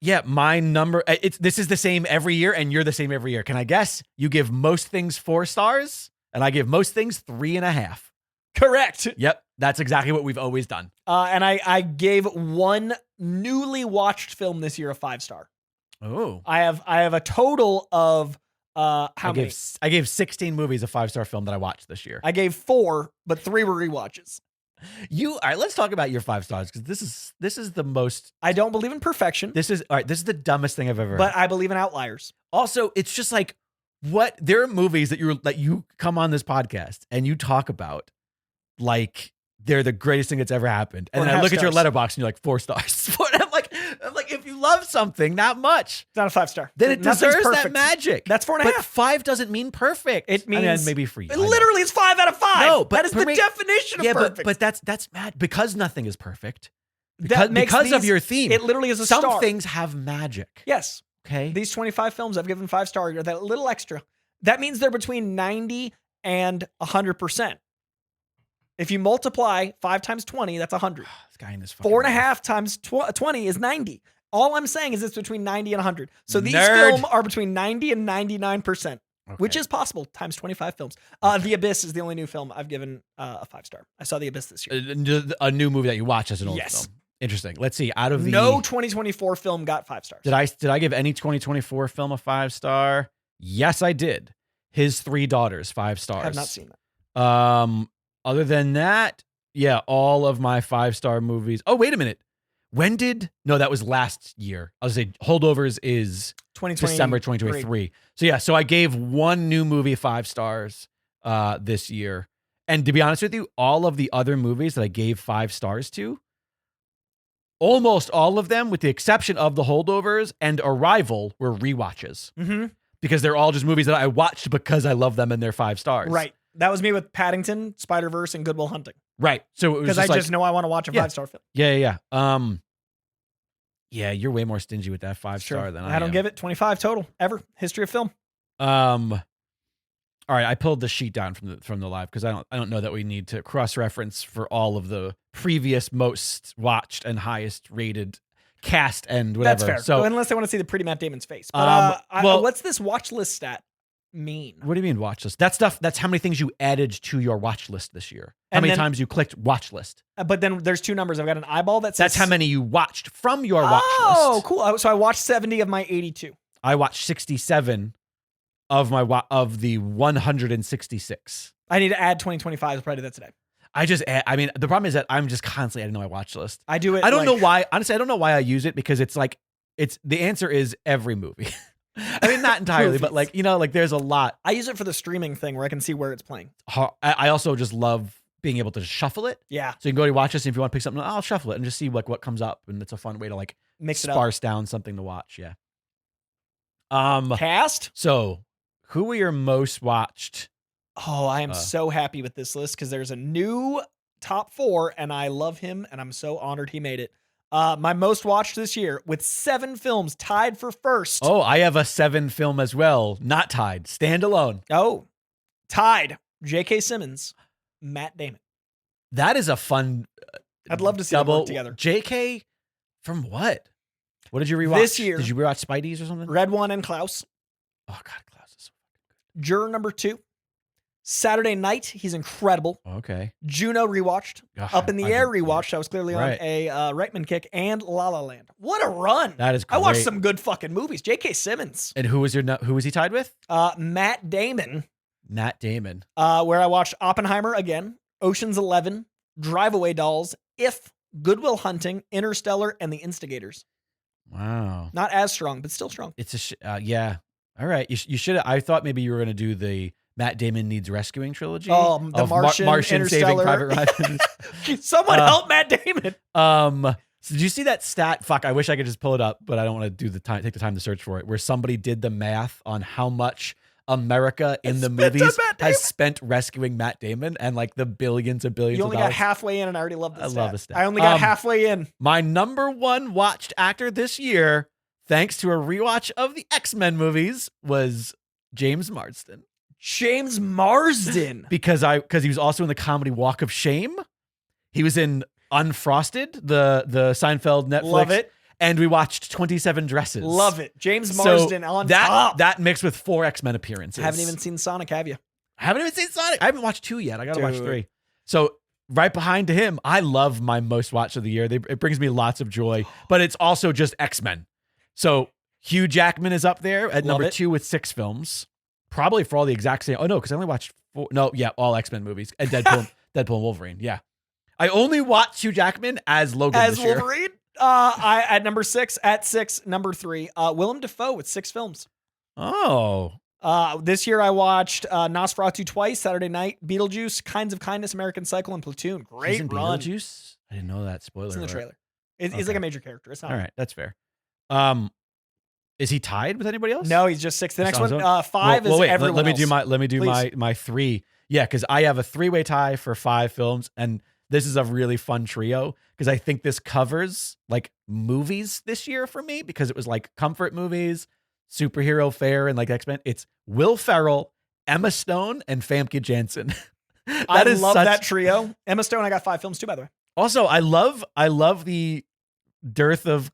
Yeah, my number. This is the same every year, and you're the same every year. Can I guess? You give most things 4 stars, and I give most things 3.5. Correct. Yep, that's exactly what we've always done. And I gave one newly watched film this year a 5-star. Oh, I have a total of how many? I gave 16 movies a 5-star film that I watched this year. I gave 4, but 3 were rewatches. All right, let's talk about your 5 stars, because this is the most. I don't believe in perfection. This is the dumbest thing I've ever heard. But I believe in outliers. Also, it's just like, what, there are movies that you come on this podcast and you talk about like they're the greatest thing that's ever happened. And then I look at your letterbox and you're like 4 stars. I'm like, if you love something that much, it's not a 5-star. then it deserves that magic. That's 4.5. But 5 doesn't mean perfect. It means maybe for you. It literally is 5 out of 5. No, but that is the definition of perfect. But that's mad, because nothing is perfect. That makes because of your theme. It literally is a Some star. things have magic. Yes. Okay. These 25 films I've given 5 stars are that little extra. That means they're between 90 and 100%. If you multiply 5 times 20, that's 100. This guy in this fucking 4.5 times 20 is 90. All I'm saying is it's between 90 and 100. So these Nerd. films are between 90 and 99%, which is possible times 25 films. The Abyss is the only new film I've given a 5-star. I saw The Abyss this year. A new movie that you watch as an old Yes. film. Interesting. Let's see. Out of the No 2024 film got 5 stars. Did I give any 2024 film a 5-star? Yes, I did. His 3 Daughters, 5 stars. I have not seen that. Other than that, yeah, all of my 5-star movies. Oh, wait a minute. No, that was last year. I was saying Holdovers is 2023. December 2023. So I gave one new movie 5 stars this year. And to be honest with you, all of the other movies that I gave 5 stars to, almost all of them, with the exception of The Holdovers and Arrival, were rewatches. Mm-hmm. Because they're all just movies that I watched because I love them and they're 5 stars. Right. That was me with Paddington, Spider-Verse, and Good Will Hunting. Right. So it was because I just know I want to watch a 5-star film. Yeah. Yeah, you're way more stingy with that 5-star than I am. I don't give it 25 total ever. History of film. All right, I pulled the sheet down from the live because I don't know that we need to cross-reference for all of the previous most watched and highest rated cast and whatever. That's fair. So unless they want to see the pretty Matt Damon's face. But what's this watch list stat mean? What do you mean watch list? That stuff, that's how many things you added to your watch list this year. How many times you clicked watch list. But then there's 2 numbers. I've got an eyeball that says... That's how many you watched from your watch list. Oh, cool. So I watched 70 of my 82. I watched 67 of the 166. I need to add 2025. I'll probably do that today. The problem is that I'm just constantly adding to my watch list. I do it. I don't know why. Honestly, I don't know why I use it, because it's the answer is every movie. I mean, not entirely, but there's a lot. I use it for the streaming thing where I can see where it's playing. I also just love being able to shuffle it. Yeah. So you can go to watch this, and if you want to pick something, I'll shuffle it and just see what comes up, and it's a fun way to mix it sparse down something to watch. Yeah. Cast. So, who were your most watched? Oh, I am so happy with this list because there's a new top 4, and I love him, and I'm so honored he made it. My most watched this year with 7 films tied for first. Oh, I have a 7 film as well, not tied, standalone. Oh, tied. J.K. Simmons, Matt Damon. That is a fun. I'd love to see them work together. J.K. from what? What did you rewatch this year? Did you rewatch Spidey's or something? Red One and Klaus. Oh God, Klaus is so fucking good. Juror number 2. Saturday Night, he's incredible. Okay. Juno rewatched. Up in the Air rewatched. I was clearly on a Reitman kick, and La La Land. What a run! That is great. I watched some good fucking movies. J.K. Simmons. And who was he tied with? Matt Damon. Matt Damon. Where I watched Oppenheimer again, Ocean's 11, Drive Away Dolls, If, Good Will Hunting, Interstellar, and The Instigators. Wow. Not as strong, but still strong. It's yeah. All right. You should. I thought maybe you were going to do the Matt Damon Needs Rescuing trilogy. Oh, the Martian Saving Private Ryan. Someone help Matt Damon. So did you see that stat? Fuck, I wish I could just pull it up, but I don't want to take the time to search for it. Where somebody did the math on how much America in the movies has spent rescuing Matt Damon, and the billions and billions. You only got halfway in, and I already love this. I love this stat. I only got halfway in. My number 1 watched actor this year, thanks to a rewatch of the X-Men movies, was James Marsden. James Marsden. because he was also in the comedy Walk of Shame. He was in Unfrosted, the Seinfeld Netflix. Love it. And we watched 27 Dresses. Love it. James Marsden on top. That mixed with 4 X-Men appearances. Haven't even seen Sonic, have you? I haven't even seen Sonic. I haven't watched 2 yet. I got to watch 3. So right behind him, I love my most watched of the year. It brings me lots of joy, but it's also just X-Men. So Hugh Jackman is up there at number 2 with 6 films. Probably for all the exact same. Oh, no, because I only watched 4. No, yeah, all X-Men movies. And Deadpool and Wolverine. Yeah. I only watched Hugh Jackman as Logan this year. Wolverine? I at number 6, at 6, number 3. Willem Dafoe with 6 films. Oh. This year I watched Nosferatu twice, Saturday Night, Beetlejuice, Kinds of Kindness, American Cycle, and Platoon. Great He's in run. Beetlejuice? I didn't know that. Spoiler. It's in the alert. trailer. He's like a major character. It's not. All right, that's fair. Is he tied with anybody else? No, he's just 6th. The next one, 5 well, is wait, everyone let me else. do my 3. Yeah, because I have a 3-way tie for 5 films, and this is a really fun trio because I think this covers like movies this year for me because it was like comfort movies, superhero fare, and like X-Men. It's Will Ferrell, Emma Stone, and Famke Janssen. I love that trio. Emma Stone, I got 5 films too, by the way. Also, I love the girth of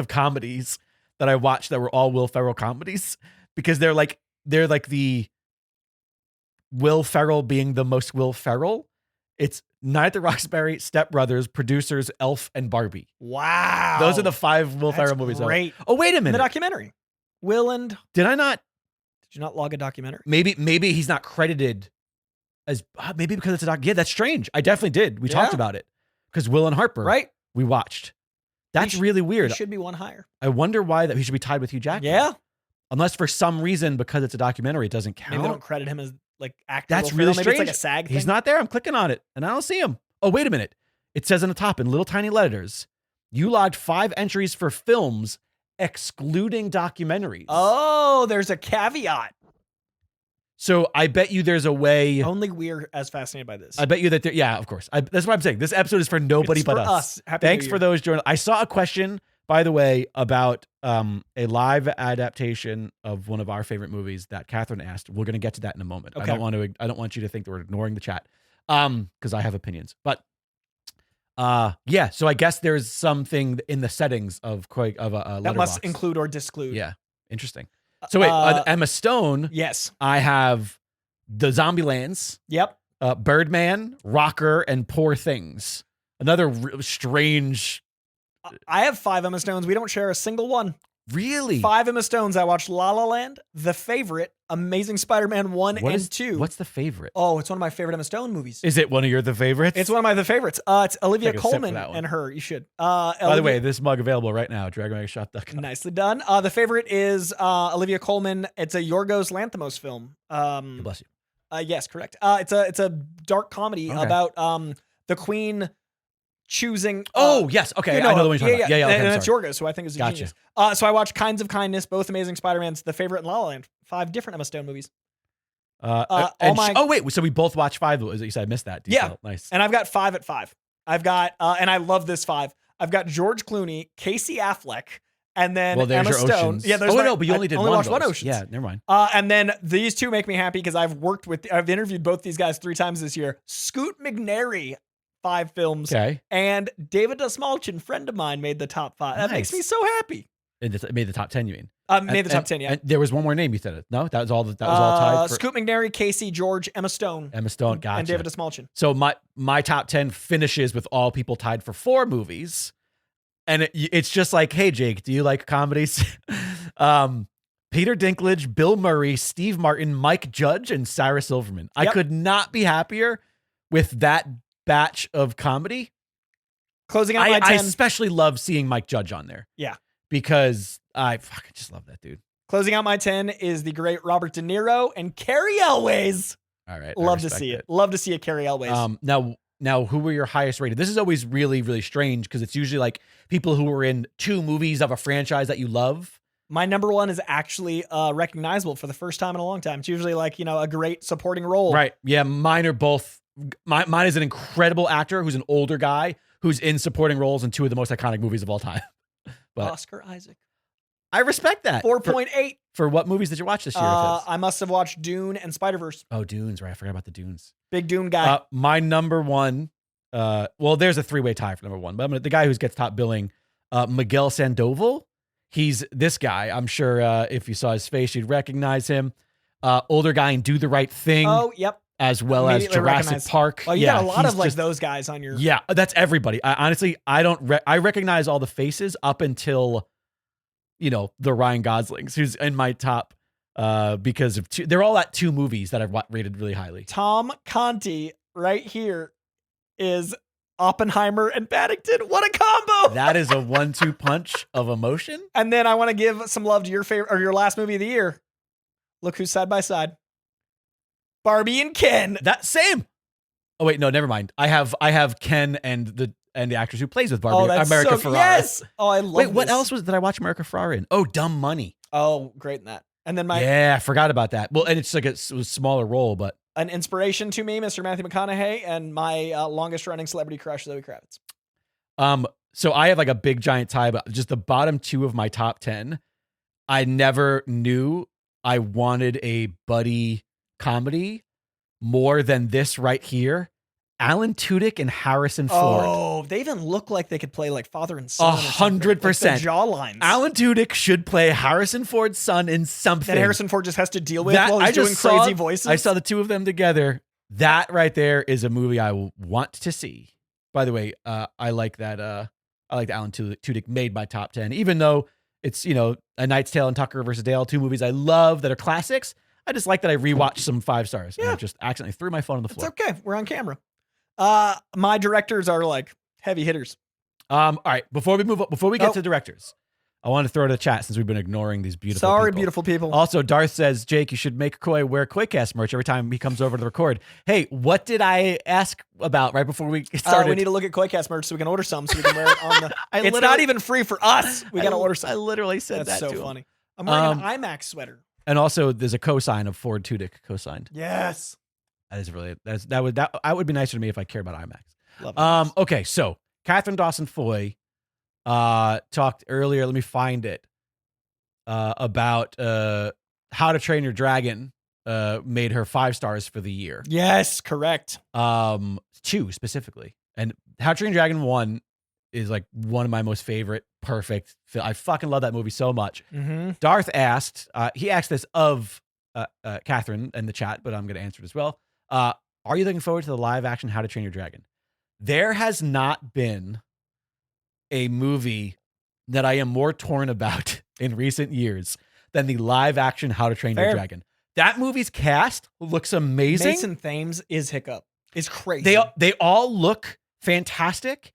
comedies that I watched that were all Will Ferrell comedies because they're like the Will Ferrell being the most Will Ferrell. It's Night at the Roxbury, Step Brothers, Producers, Elf, and Barbie. Wow. Those are the 5 Will Ferrell movies. Great. Oh, wait a In minute. the documentary. Did Did I not? you not log a documentary? Maybe he's not credited as maybe because it's a doc. Yeah, that's strange. I definitely did. We talked about it because Will and Harper. Right. We watched. That's really weird. He should be one higher. I wonder why that he should be tied with Hugh Jackman. Yeah. Unless for some reason because it's a documentary, it doesn't count. Maybe they don't credit him as like actor. That's really Maybe strange. it's like a SAG thing. He's not there. I'm clicking on it and I don't see him. Oh, wait a minute. It says on the top in little tiny letters, you logged 5 entries for films excluding documentaries. Oh, there's a caveat. So I bet you there's a way. Only we're as fascinated by this. I bet you that there, yeah, of course. That's what I'm saying. This episode is for nobody It's but for us. Happy Thanks New for Year. those joining. I saw a question, by the way, about a live adaptation of one of our favorite movies that Catherine asked. We're going to get to that in a moment. Okay. I don't want you to think that we're ignoring the chat because I have opinions. But yeah, so I guess there's something in the settings of that must Letterboxd. include or disclude. Yeah, interesting. So wait, Emma Stone. Yes. I have the Zombielands, Yep. Birdman, Rocker, and Poor Things. Another strange. I have 5 Emma Stones. We don't share a single one. Really? 5 Emma Stones. I watched La La Land, The Favorite, Amazing Spider-Man 1 and 2. What's The Favorite? Oh, it's one of my favorite Emma Stone movies. Is it one of your The Favorites? It's one of the favorites. It's Olivia Take a sip Colman for that one. and her. You should. By the way, this mug available right now. DragonMagShop.com. Nicely done. The favorite is Olivia Colman. It's a Yorgos Lanthimos film. God bless you. Yes, correct. It's a dark comedy about the Queen choosing. Yes. Okay. I know the one you're talking about. Yeah. Okay, and it's Yorgos, who I think is a genius. So I watched Kinds of Kindness, both Amazing Spider-Mans, The Favorite, and La La Land. 5 different Emma Stone movies. Wait. So we both watched 5. Was it you said I missed that detail? Yeah. Nice. And I've got 5 at 5. I've got, and I love this 5. I've got George Clooney, Casey Affleck, and then there's Emma your Stone. Oceans. Yeah, there's but you only did watched one one Oceans. Yeah, never mind. And then these 2 make me happy because I've interviewed both these guys 3 times this year. Scoot McNairy, 5 films. Okay. And David Dastmalchian, friend of mine, made the top 5. That makes me so happy. It made the top 10, you mean? Made the top 10, yeah. And there was one more name you said it. No, that was all tied for Scoot McNairy, Casey, George, Emma Stone. Gotcha. And David Dastmalchian. So my top 10 finishes with all people tied for 4 movies. And it's just like, hey, Jake, do you like comedies? Peter Dinklage, Bill Murray, Steve Martin, Mike Judge, and Sarah Silverman. Yep. I could not be happier with that batch of comedy. Closing out my 10. I especially love seeing Mike Judge on there. Yeah. Because I fucking just love that dude. Closing out my 10 is the great Robert De Niro and Carrie Elways. All right. Love to see it. Love to see a Carrie Elways. Now, who were your highest rated? This is always really, really strange because it's usually like people who were in 2 movies of a franchise that you love. My number 1 is actually recognizable for the first time in a long time. It's usually like, a great supporting role. Right. Yeah, mine are both. Mine is an incredible actor who's an older guy who's in supporting roles in 2 of the most iconic movies of all time. But Oscar Isaac. I respect that. 4.8. For what movies did you watch this year? I must have watched Dune and Spider-Verse. Oh, Dunes, right. I forgot about the Dunes. Big Dune guy. My number 1 well, there's a 3-way tie for number 1, but the guy who gets top billing, Miguel Sandoval. He's this guy. I'm sure if you saw his face, you'd recognize him. Older guy in Do the Right Thing. Oh, yep. As well as Jurassic Park. Oh, you got a lot of like those guys on your. Yeah, that's everybody. Honestly, I don't. I recognize all the faces up until, the Ryan Goslings, who's in my top because of they're all at 2 movies that I've rated really highly. Tom Conti right here is Oppenheimer and Paddington. What a combo! That is a 1-2 punch of emotion. And then I want to give some love to your favorite or your last movie of the year. Look who's side by side. Barbie and Ken. That same. Oh wait, no, never mind. I have Ken and the actress who plays with Barbie, America Ferrara. Yes. Oh, I love. Wait, what else did I watch America Ferrara in? Oh, Dumb Money. Oh, great in that. And then I forgot about that. Well, and it's like it was a smaller role, but an inspiration to me, Mr. Matthew McConaughey, and my longest running celebrity crush, Zoe Kravitz. So I have like a big giant tie, but just the bottom 2 of my top 10. I never knew I wanted a buddy comedy more than this right here. Alan Tudyk and Harrison Ford. Oh, they even look like they could play like father and son. 100%. Like jawlines. Alan Tudyk should play Harrison Ford's son in something that Harrison Ford just has to deal with while he's doing crazy voices. I saw the 2 of them together. That right there is a movie I want to see. By the way, I like that. I like that Alan Tudyk made my top 10, even though it's A Knight's Tale and Tucker versus Dale, 2 movies I love that are classics. I just like that I rewatched some 5 stars. Yeah. And I just accidentally threw my phone on the floor. It's okay. We're on camera. My directors are like heavy hitters. All right. Before we get to directors, I want to throw to the chat since we've been ignoring these beautiful people. Beautiful people. Also, Darth says, Jake, you should make Coy wear Coycast merch every time he comes over to record. Hey, what did I ask about right before we started? We need to look at Coycast merch so we can order some so we can wear it on the... It's not even free for us. We got to order some. I literally said That's that so to funny. him. I'm wearing an IMAX sweater. And also, there's a cosign of Ford Tudyk cosigned. Yes. That is really... That would be nicer to me if I care about IMAX. Love it. Okay, so Catherine Dawson Foy talked earlier, let me find it, about How to Train Your Dragon made her 5 stars for the year. Yes, correct. 2 specifically. And How to Train Your Dragon 1 is like one of my most favorite, perfect. I fucking love that movie so much. Mm-hmm. Darth asked, he asked this of Catherine in the chat, but I'm going to answer it as well. Are you looking forward to the live action How to Train Your Dragon? There has not been a movie that I am more torn about in recent years than the live action How to Train Your Dragon. That movie's cast looks amazing. Mason Thames is Hiccup. It's crazy. They all look fantastic.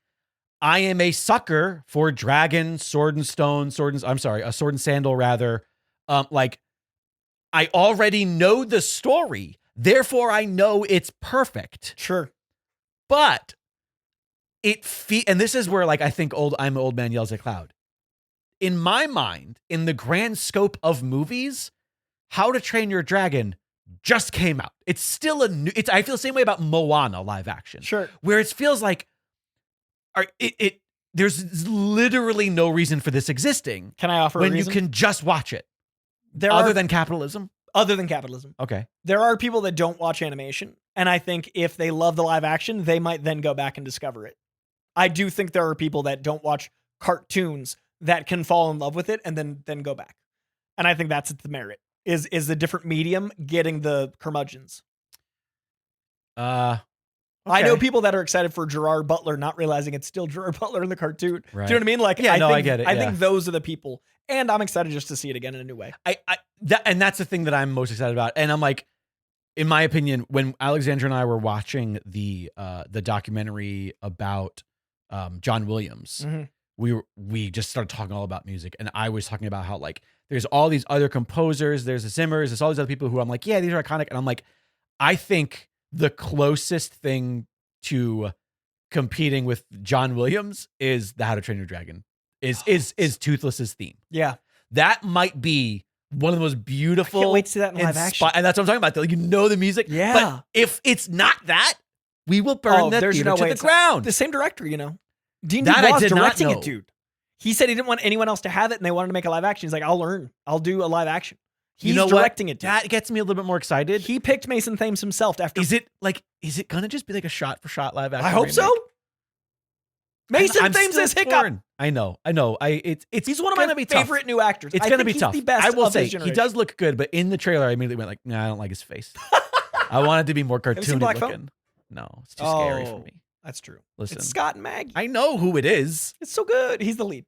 I am a sucker for dragon, sword and sandal rather. I already know the story, therefore I know it's perfect. Sure. But and this is where I think I'm an old man yells at cloud. In my mind, in the grand scope of movies, How to Train Your Dragon just came out. It's still I feel the same way about Moana live action. Sure. Where it feels like there's literally no reason for this existing. Can I offer a reason? When you can just watch it? Other than capitalism? Other than capitalism. Okay. There are people that don't watch animation, and I think if they love the live action, they might then go back and discover it. I do think there are people that don't watch cartoons that can fall in love with it and then go back. And I think that's the merit, is the different medium getting the curmudgeons. Okay. I know people that are excited for Gerard Butler, not realizing it's still Gerard Butler in the cartoon. Right. Do you know what I mean? I get it. I think those are the people, and I'm excited just to see it again in a new way. And that's the thing that I'm most excited about. And I'm like, in my opinion, when Alexandra and I were watching the documentary about John Williams, mm-hmm. we just started talking all about music, and I was talking about how there's all these other composers, there's the Zimmers, there's all these other people who I'm like, yeah, these are iconic, and I'm like, I think the closest thing to competing with John Williams is the How to Train Your Dragon is Toothless's theme. Yeah, that might be one of the most beautiful. I can't wait to see that in live action, and that's what I'm talking about. The music, yeah. But if it's not that, we will burn that theater to the ground. The same director, Dean DeBois directing it, dude. He said he didn't want anyone else to have it, and they wanted to make a live action. He's like, I'll do a live action. He's directing it. That gets me a little bit more excited. He picked Mason Thames himself after. Is it gonna just be like a shot for shot live action? I hope remake? so. Mason I'm Thames still is Hiccup. torn. I know. He's one of my favorite new actors. It's gonna be he's tough. The best I will of say his he generation. does look good, but in the trailer, I immediately went like, nah, I don't like his face. I wanted to be more you seen cartoony Black looking. Phone? No, it's too scary for me. That's true. Listen, It's Scott and Maggie. I know who it is. It's so good. He's the lead.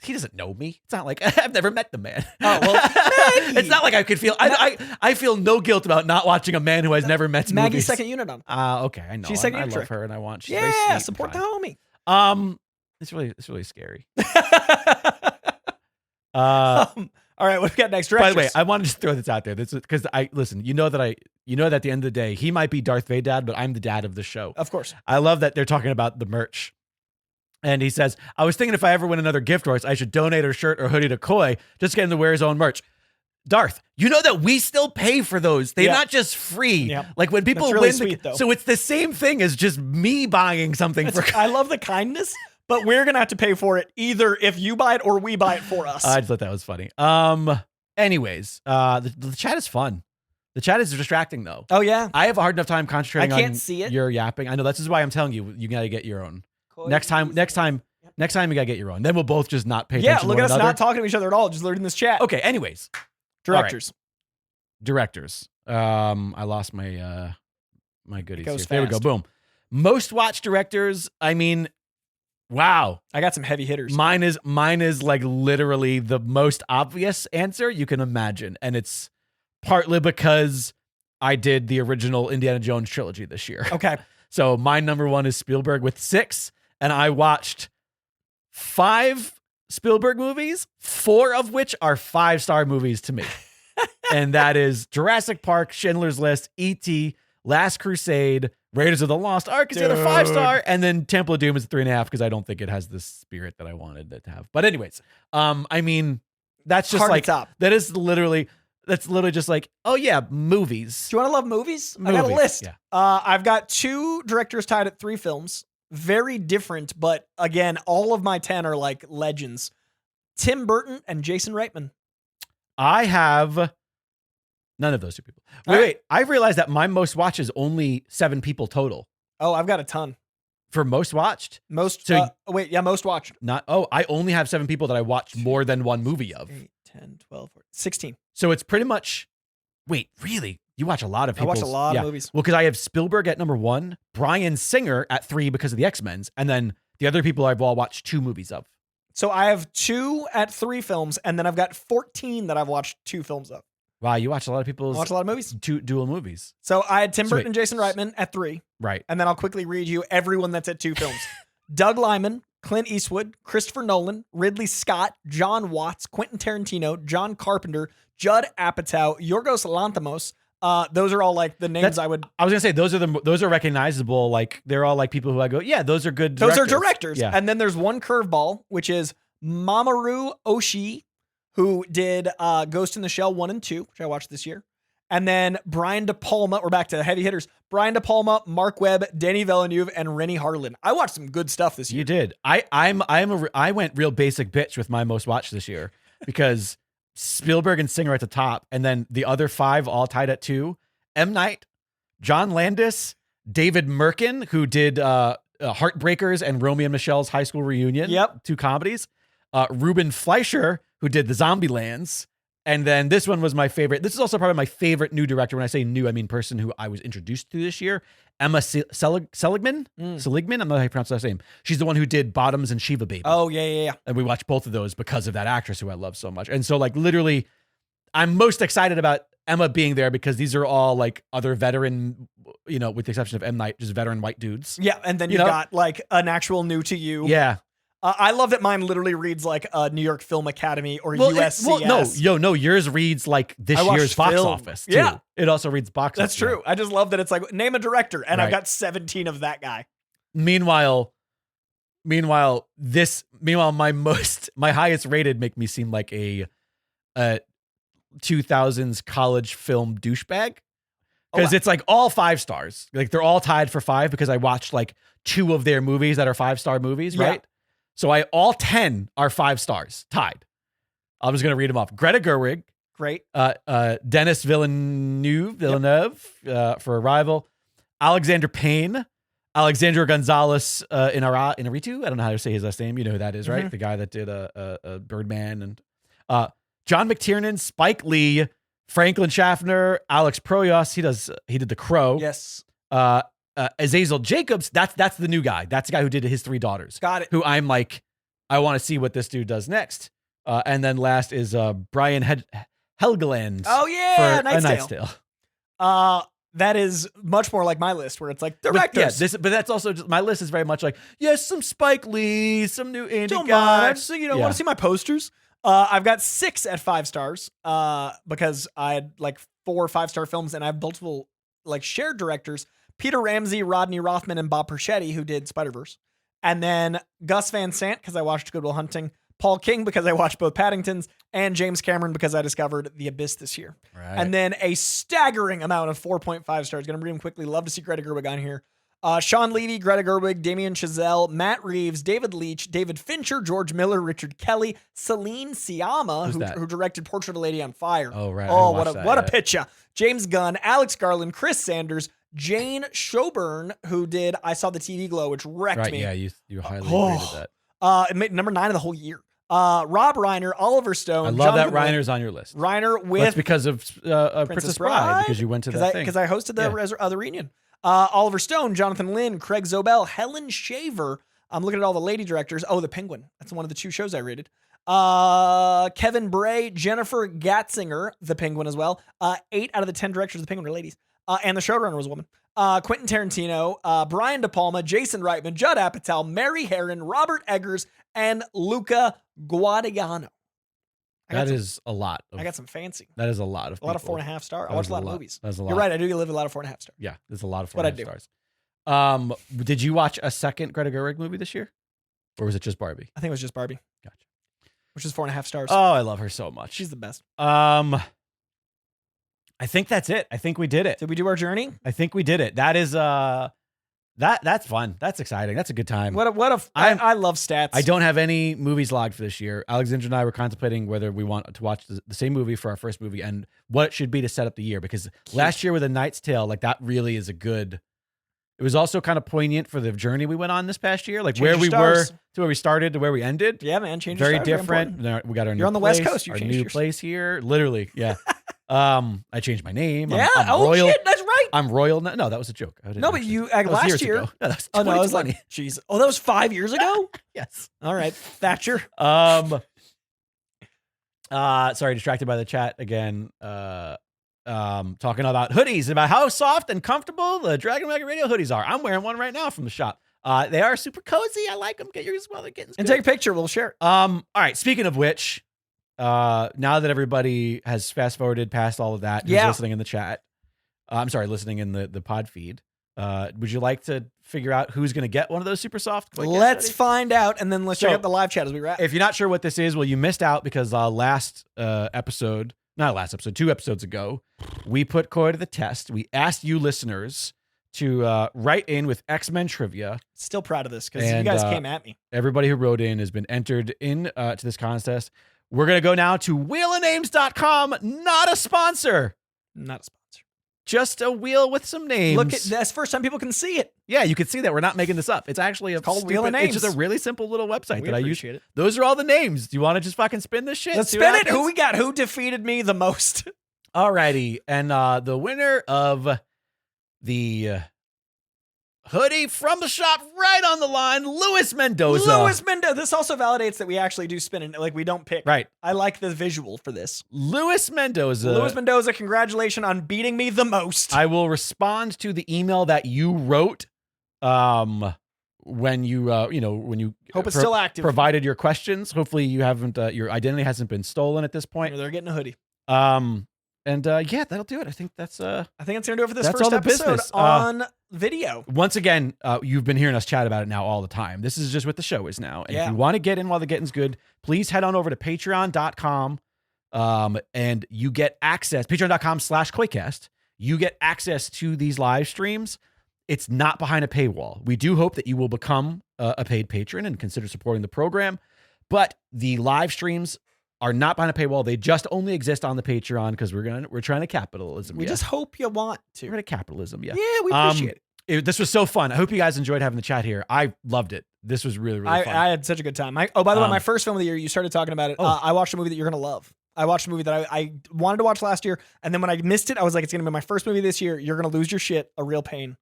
He doesn't know me. It's not like I've never met the man. Oh, well, Maggie. It's not like I could feel. I feel no guilt about not watching a man who has never met Maggie's movies. second unit on. Okay, I know. She's second I unit love trick. her, and I want. She's very Yeah, sweet support the and homie. kind. It's really scary. All right, what do we got next? By the way, Directors. I want to just throw this out there. This is because listen. You know that at the end of the day, he might be Darth Vadad, but I'm the dad of the show. Of course. I love that they're talking about the merch. And he says, I was thinking if I ever win another gift horse, I should donate a shirt or hoodie to Coy, just get him to wear his own merch. Darth, you know that we still pay for those. They're not just free. Yeah. Like when people That's really win, sweet, though. so it's the same thing as just me buying something for. I love the kindness, but we're gonna have to pay for it either if you buy it or we buy it for us. I just thought that was funny. Anyways, the chat is fun. The chat is distracting though. Oh yeah. I have a hard enough time concentrating I can't on see it. your yapping. I know this is why I'm telling you, you gotta get your own. Coy, Next time, you gotta get your own. Then we'll both just not pay Yeah, attention look to at one us another. not talking to each other at all, just learning this chat. Okay, anyways. Directors. Directors. I lost my my goodies here. Goes There we go. fast. Boom. Most watched directors. I mean, wow. I got some heavy hitters. Mine is like literally the most obvious answer you can imagine, and it's partly because I did the original Indiana Jones trilogy this year. Okay. So my number one is Spielberg with 6, and I watched 5 Spielberg movies, 4 of which are 5-star movies to me. And that is Jurassic Park, Schindler's List, E.T., Last Crusade, Raiders of the Lost Ark is the other 5-star, and then Temple of Doom is 3.5 because I don't think it has the spirit that I wanted it to have. But anyways, I mean, that's just Hard to like top. that's literally just like, oh yeah, movies. Do you want to love movies? I got a Movies, list. yeah. I've got 2 directors tied at 3 films. Very different, but again, all of my 10 are like legends. Tim Burton and Jason Reitman. I have none of those 2 people. Wait, I've realized that my most watched is only 7 people total. Oh, I've got a ton. For most watched? Most So- most watched. I only have 7 people that I watched more than one movie of. 8, 10, 12, 14, 16. So it's pretty much, wait, really? You watch a lot of I people. watched a lot of movies. Well, because I have Spielberg at number 1, Bryan Singer at 3 because of the X-Men's, and then the other people I've all watched 2 movies of. So I have 2 at 3 films, and then I've got 14 that I've watched 2 films of. Wow, you watch a lot of I people's watch a lot of movies. dual movies. So I had Tim So Burton wait. and Jason Reitman at 3, Right. and then I'll quickly read you everyone that's at 2 films. Doug Liman, Clint Eastwood, Christopher Nolan, Ridley Scott, John Watts, Quentin Tarantino, John Carpenter, Judd Apatow, Yorgos Lanthimos. Those are all like the names I was gonna say those are recognizable. Like they're all like people who I go, yeah, those are good. Those are directors. Yeah. And then there's one curveball, which is Mamoru Oshii, who did Ghost in the Shell 1 and 2, which I watched this year. And then Brian De Palma, we're back to heavy hitters. Brian De Palma, Mark Webb, Denis Villeneuve, and Rennie Harlin. I watched some good stuff this year. You did. I went real basic bitch with my most watched this year because Spielberg and Singer at the top, and then the other 5 all tied at 2. M. Night, John Landis, David Merkin, who did Heartbreakers and Romeo and Michelle's High School Reunion. Yep. 2 comedies. Ruben Fleischer, who did the Zombielands. And then this one was my favorite. This is also probably my favorite new director. When I say new, I mean person who I was introduced to this year. Emma Seligman? Seligman? I'm not how you pronounce that name. She's the one who did Bottoms and Shiva Baby. Oh, yeah. And we watched both of those because of that actress who I love so much. And so like literally, I'm most excited about Emma being there because these are all like other veteran, with the exception of M. Night, just veteran white dudes. Yeah, and then you got like an actual new to you. Yeah. I love that mine literally reads like a New York Film Academy or USCS. No, yours reads like this year's box office. Too. Yeah. It also reads box That's office. true. I just love that it's like, name a director, and I've Right. got 17 of that guy. Meanwhile, my highest rated make me seem like a 2000s college film douchebag. Because it's like all 5 stars. Like they're all tied for 5 because I watched like 2 of their movies that are 5-star movies, right? So all 10 are 5 stars, tied. I'm just going to read them off. Greta Gerwig, Great. Dennis Villeneuve for Arrival. Alexander Payne. Alexandra Gonzalez Inarritu. I don't know how to say his last name. You know who that is, right? Mhm. The guy that did Birdman. And John McTiernan, Spike Lee, Franklin Schaffner, Alex Proyas. He did The Crow. Yes. Azazel Jacobs. That's the new guy. That's the guy who did His Three Daughters. Got it. Who I'm like, I want to see what this dude does next. And then last is Brian Helgeland. Oh yeah, for Knight's A Knight's Tale. Tale. That is much more like my list, where it's like directors. But that's also just, my list is very much like, yes, some Spike Lee, some new indie Don't guy. mind. I just want to see my posters. I've got 6 at 5 stars. Because I had like 4 5-star films, and I have multiple like shared directors: Peter Ramsey, Rodney Rothman, and Bob Perschetti, who did Spider-Verse. And then Gus Van Sant, because I watched Good Will Hunting. Paul King, because I watched both Paddingtons, and James Cameron, because I discovered The Abyss this year. Right. And then a staggering amount of 4.5 stars. Going to read them quickly. Love to see Greta Gerwig on here. Sean Levy, Greta Gerwig, Damien Chazelle, Matt Reeves, David Leitch, David Fincher, George Miller, Richard Kelly, Celine Sciamma, who directed Portrait of a Lady on Fire. Oh, right. Oh, what a picture. James Gunn, Alex Garland, Chris Sanders, Jane Schoburn, who did I Saw the TV Glow, which wrecked me. Yeah, you highly rated that. It made number 9 of the whole year. Rob Reiner, Oliver Stone. I love Jonathan that Reiner's on your list. Reiner with That's because of Princess Bride, because you went to that thing. Because I hosted the reunion. Oliver Stone, Jonathan Lynn, Craig Zobel, Helen Shaver. I'm looking at all the lady directors. Oh, The Penguin. That's one of the 2 shows I rated. Kevin Bray, Jennifer Gatzinger, The Penguin as well. 8 out of the 10 directors of The Penguin are ladies. And the showrunner was a woman. Quentin Tarantino, Brian De Palma, Jason Reitman, Judd Apatow, Mary Herron, Robert Eggers, and Luca Guadagnino. That is a lot. I got some fancy. That is a lot of people. A lot of 4.5 star. I watch a lot of movies. That's a lot. You're right. I do live a lot of 4.5 star. Yeah, there's a lot of 4.5 what stars. Did you watch a second Greta Gerwig movie this year, or was it just Barbie? I think it was just Barbie. Gotcha. Which is 4.5 stars. Oh, I love her so much. She's the best. I think that's it. I think we did it. Did we do our journey? I think we did it. That is that's fun. That's exciting. That's a good time. I love stats. I don't have any movies logged for this year. Alexandra and I were contemplating whether we want to watch the same movie for our first movie and what it should be to set up the year, because last year with A Knight's Tale, like that really is a good. It was also kind of poignant for the journey we went on this past year, like where we were to where we started to where we ended. Yeah, man, change. Very different. We got our. You're on the West Coast. Our new place here, literally. Yeah. I changed my name. Yeah. I'm royal. Shit, that's right. I'm royal. No, that was a joke. No, but you last year. Ago. No, that was 2020. No, I was like, jeez. Oh, that was 5 years ago. Yes. All right, Thatcher. Sorry, distracted by the chat again. Talking about hoodies, about how soft and comfortable the Dragon Wagon Radio hoodies are. I'm wearing one right now from the shop. They are super cozy. I like them. Get yours while they're getting good. And take a picture. We'll share it. All right. Speaking of which, now that everybody has fast forwarded past all of that, who's listening in the chat, I'm sorry, listening in the pod feed. Would you like to figure out who's going to get one of those super soft? Let's find out, and then let's check out the live chat as we wrap. If you're not sure what this is, well, you missed out because 2 episodes ago, we put Coy to the test. We asked you listeners to write in with X-Men trivia. Still proud of this because you guys came at me. Everybody who wrote in has been entered in to this contest. We're going to go now to wheelofnames.com. Not a sponsor. Not a sponsor. Just a wheel with some names. Look, that's the first time people can see it. Yeah, you can see that. We're not making this up. It's actually called Wheel of Names. It's just a really simple little website We that I use. appreciate it. Those are all the names. Do you want to just fucking spin this shit? Let's spin it. Who we got? Who defeated me the most? Alrighty. And the winner of the hoodie from the shop right on the line, Luis Mendoza. This also validates that we actually do spin it. Like, we don't pick. Right. I like the visual for this. Luis Mendoza, congratulations on beating me the most. I will respond to the email that you wrote when you hope it's still active. Provided your questions. Hopefully you haven't your identity hasn't been stolen at this point. They're getting a hoodie. Yeah, that'll do it. I think that's gonna do it for this first episode on video. Once again, you've been hearing us chat about it now all the time. This is just what the show is now. And if you want to get in while the getting's good, please head on over to patreon.com. And you get access, patreon.com/Coycast. You get access to these live streams. It's not behind a paywall. We do hope that you will become a paid patron and consider supporting the program. But the live streams are not behind a paywall. They just only exist on the Patreon because we're trying to capitalism. We just hope you want to. We're going to capitalism. Yeah. Yeah, we appreciate it. This was so fun. I hope you guys enjoyed having the chat here. I loved it. This was really, really fun. I had such a good time. By the way, my first film of the year, you started talking about it. I watched a movie that you're going to love. I watched a movie that I wanted to watch last year. And then when I missed it, I was like, it's going to be my first movie this year. You're going to lose your shit. A Real Pain.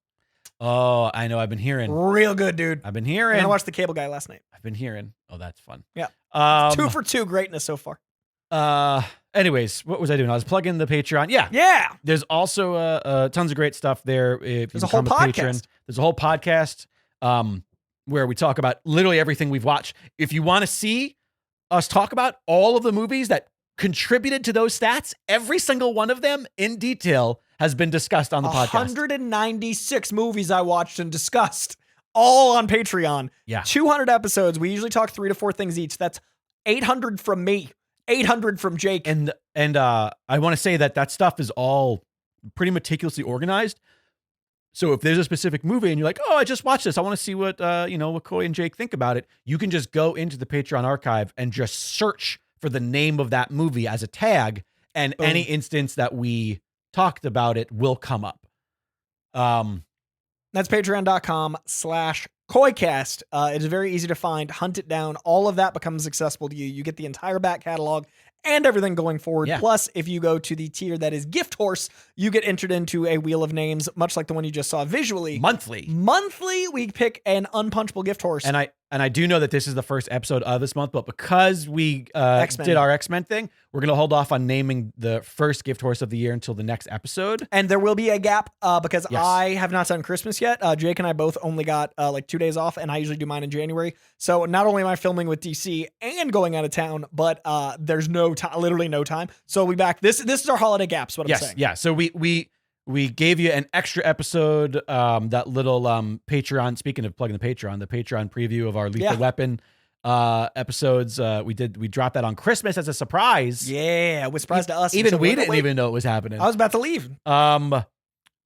Oh, I know. I've been hearing. Real good, dude. I've been hearing. And I watched The Cable Guy last night. I've been hearing. Oh, that's fun. Yeah. 2 for 2 greatness so far. Anyways, what was I doing? I was plugging the Patreon. Yeah. There's also tons of great stuff there. If There's a whole podcast. There's a whole podcast where we talk about literally everything we've watched. If you want to see us talk about all of the movies that contributed to those stats, every single one of them in detail has been discussed on the podcast. 196 movies I watched and discussed, all on Patreon. Yeah. 200 episodes. We usually talk 3 to 4 things each. That's 800 from me. 800 from Jake. And I want to say that stuff is all pretty meticulously organized. So if there's a specific movie and you're like, oh, I just watched this, I want to see what what Coy and Jake think about it, you can just go into the Patreon archive and just search for the name of that movie as a tag, and Boom. any instance that we talked about it will come up. That's patreon.com/Coycast. It is very easy to find. Hunt it down. All of that becomes accessible to you. You get the entire back catalog and everything going forward. Yeah. Plus, if you go to the tier that is Gift Horse, you get entered into a wheel of names, much like the one you just saw visually. Monthly, we pick an unpunchable Gift Horse. And I do know that this is the first episode of this month, but because we did our X-Men thing, we're going to hold off on naming the first Gift Horse of the year until the next episode. And there will be a gap because I have not done Christmas yet. Jake and I both only got 2 days off, and I usually do mine in January. So not only am I filming with DC and going out of town, but there's no time, literally no time. So we'll be back. This is our holiday gaps, what I'm saying. Yeah. So we gave you an extra episode, that little Patreon. Speaking of plugging the Patreon preview of our Lethal Weapon episodes. We dropped that on Christmas as a surprise. Yeah, it was a surprise to us. Even we didn't even know it was happening. I was about to leave.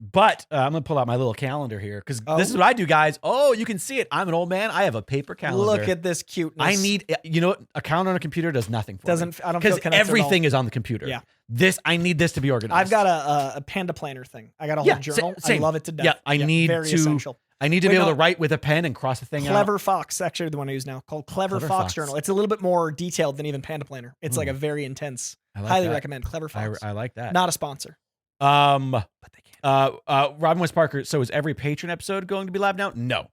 But I'm gonna pull out my little calendar here because this is what I do, guys. Oh, you can see it. I'm an old man. I have a paper calendar. Look at this cuteness. I need, a calendar on a computer does nothing for me. I don't feel because connected everything is on the computer. Yeah. I need this to be organized. I've got a panda planner thing. I got a whole journal. Same. I love it to death. Yeah, I need very to. Essential. I need to be able to write with a pen and cross the thing out. Clever Fox, actually the one I use now, called Clever Fox Journal. It's a little bit more detailed than even Panda Planner. It's like a very intense. Highly recommend Clever Fox. I like that. Not a sponsor. But they can. Robin West Parker. So is every patron episode going to be live now? No.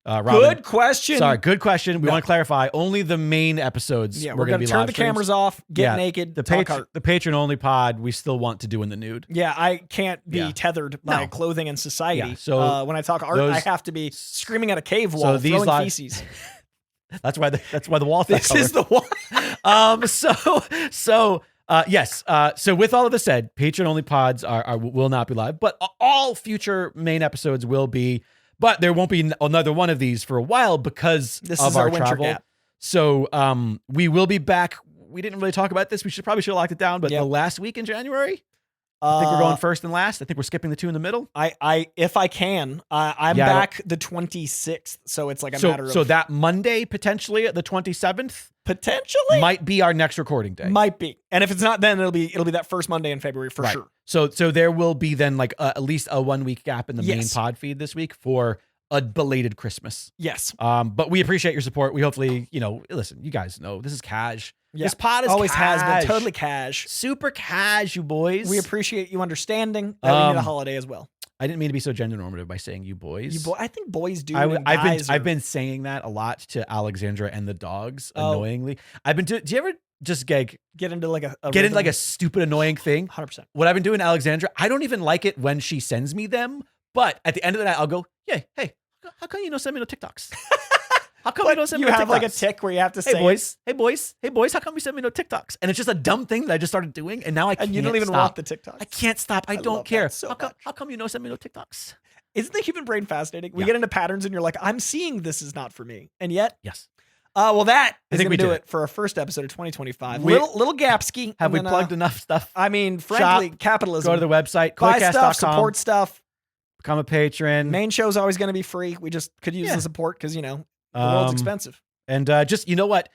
Robin, good question. Sorry, good question. We want to clarify. Only the main episodes. Yeah, we're going to turn the cameras off, get naked, the patron only pod. We still want to do in the nude. Yeah, I can't be tethered by clothing and society. Yeah, so when I talk art, I have to be screaming at a cave wall, throwing feces. That's why the wall. This is the wall. Yes. So with all of this said, patron only pods will not be live, but all future main episodes will be. But there won't be another one of these for a while because this of is our winter travel. gap. So we will be back. We didn't really talk about this. We should have locked it down. But the last week in January, I think we're going first and last. I think we're skipping the 2 in the middle. If I can, I'm back the 26th. So it's like a matter of. So that Monday, potentially the 27th. Potentially might be our next recording day. Might be. And if it's not then, it'll be that first Monday in February for sure. So there will be then like at least a 1 week gap in the main pod feed this week for a belated Christmas. Yes. But we appreciate your support. We hopefully, listen, you guys know this is cash. Yeah. This pod is always cash. Has been totally cash. Super cash, you boys. We appreciate you understanding that we need a holiday as well. I didn't mean to be so gender normative by saying you boys. I think boys do. I've been saying that a lot to Alexandra and the dogs. Annoyingly, do you ever just get into like a stupid annoying thing? 100%. What I've been doing, Alexandra, I don't even like it when she sends me them. But at the end of the night, I'll go, yeah, hey, how come you don't send me no TikToks? How come you don't send me no TikToks? You have like a tick where you have to say, hey boys, how come you send me no TikToks? And it's just a dumb thing that I just started doing, and now I can't. And you don't even want the TikToks. I can't stop. I don't care. How come you don't send me no TikToks? Isn't the human brain fascinating? We get into patterns, and you're like, I'm seeing this is not for me, and yet, yes. Well, that is going to do it for our first episode of 2025. Little gapski. Have we plugged enough stuff? I mean, frankly, capitalism. Go to the website, buy stuff, support stuff. Become a patron. Main show's always going to be free. We just could use the support because, the world's expensive. And just, you know what?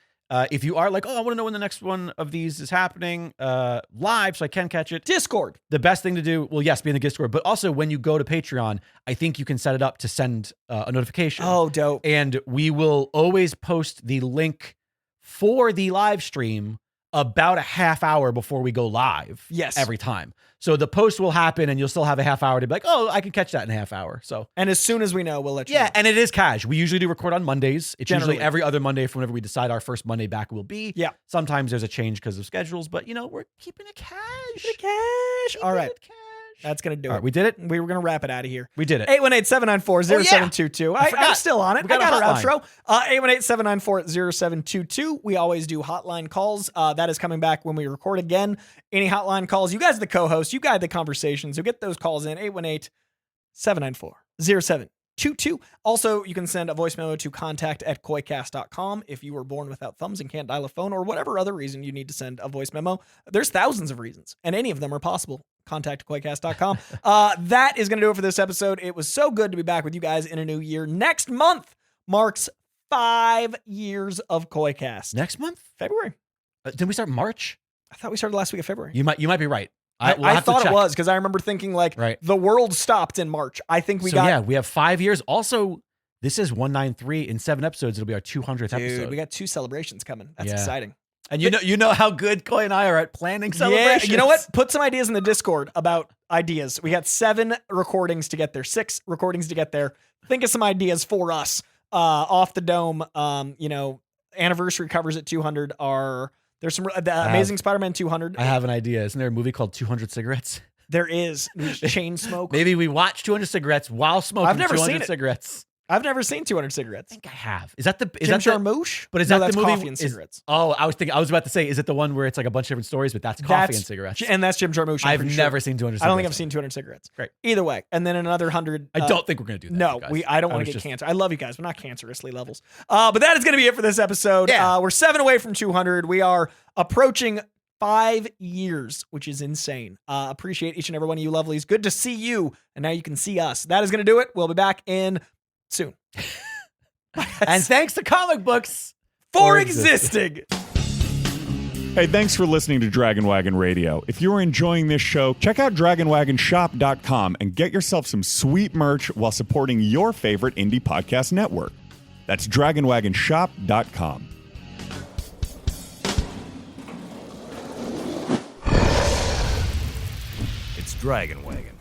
If you are like, oh, I want to know when the next one of these is happening live so I can catch it. Discord. The best thing to do, well, yes, be in the Discord, but also when you go to Patreon, I think you can set it up to send a notification. Oh, dope. And we will always post the link for the live stream about a half hour before we go live. Yes. Every time. So the post will happen and you'll still have a half hour to be like, oh, I can catch that in a half hour. So, and as soon as we know, we'll let you know. And it is cash. We usually do record on Mondays. It's Generally. usually every other Monday from whenever we decide our first Monday back will be. Yeah. Sometimes there's a change because of schedules, but we're keeping it cash. All right. Keeping it cash. That's going to do All it. right, we did it. We were going to wrap it out of here. We did it. 818-794-0722. I'm still on it. We got I got a our outro. 818-794-0722. We always do hotline calls. That is coming back when we record again. Any hotline calls, you guys are the co-hosts. You guide the conversation. So get those calls in. 818-794-0722. Also, you can send a voice memo to contact@coycast.com if you were born without thumbs and can't dial a phone or whatever other reason you need to send a voice memo. There's thousands of reasons, and any of them are possible. Contact@coycast.com. That is going to do it for this episode. It was so good to be back with you guys in a new year. Next month marks 5 years of Coycast. Next month? February. Did we start March? I thought we started last week of February. You might be right. I thought it was because I remember thinking the world stopped in March. I think we have 5 years. Also, this is 193 in 7 episodes. It'll be our 200th episode. We got 2 celebrations coming. That's exciting. And you know how good Coy and I are at planning celebrations. Yeah, you know what? Put some ideas in the Discord about ideas. We got 7 recordings to get there, 6 recordings to get there. Think of some ideas for us. Off the dome, anniversary covers at 200 are. There's some Amazing Spider-Man 200. I have an idea. Isn't there a movie called 200 Cigarettes? There is. Chain smoke. Maybe we watch 200 cigarettes while smoking. I've never 200 seen it. cigarettes. I've never seen 200 cigarettes. I think I have. Is that the Jim Jarmusch? But is that that's the movie? Coffee and Cigarettes. I was about to say, is it the one where it's like a bunch of different stories, but that's Coffee and Cigarettes? And that's Jim Jarmusch. I've never seen 200 cigarettes. I don't think I've seen 200 cigarettes. Great. Either way. And then another 100. I don't think we're going to do that. No, I don't want to get cancer. I love you guys, but not cancerously levels. But that is going to be it for this episode. Yeah. We're 7 away from 200. We are approaching 5 years, which is insane. Appreciate each and every one of you lovelies. Good to see you. And now you can see us. That is going to do it. We'll be back in soon. And thanks to comic books for existing. Hey, thanks for listening to Dragon Wagon Radio. If you're enjoying this show, check out DragonWagonShop.com and get yourself some sweet merch while supporting your favorite indie podcast network. That's DragonWagonShop.com. It's Dragon Wagon.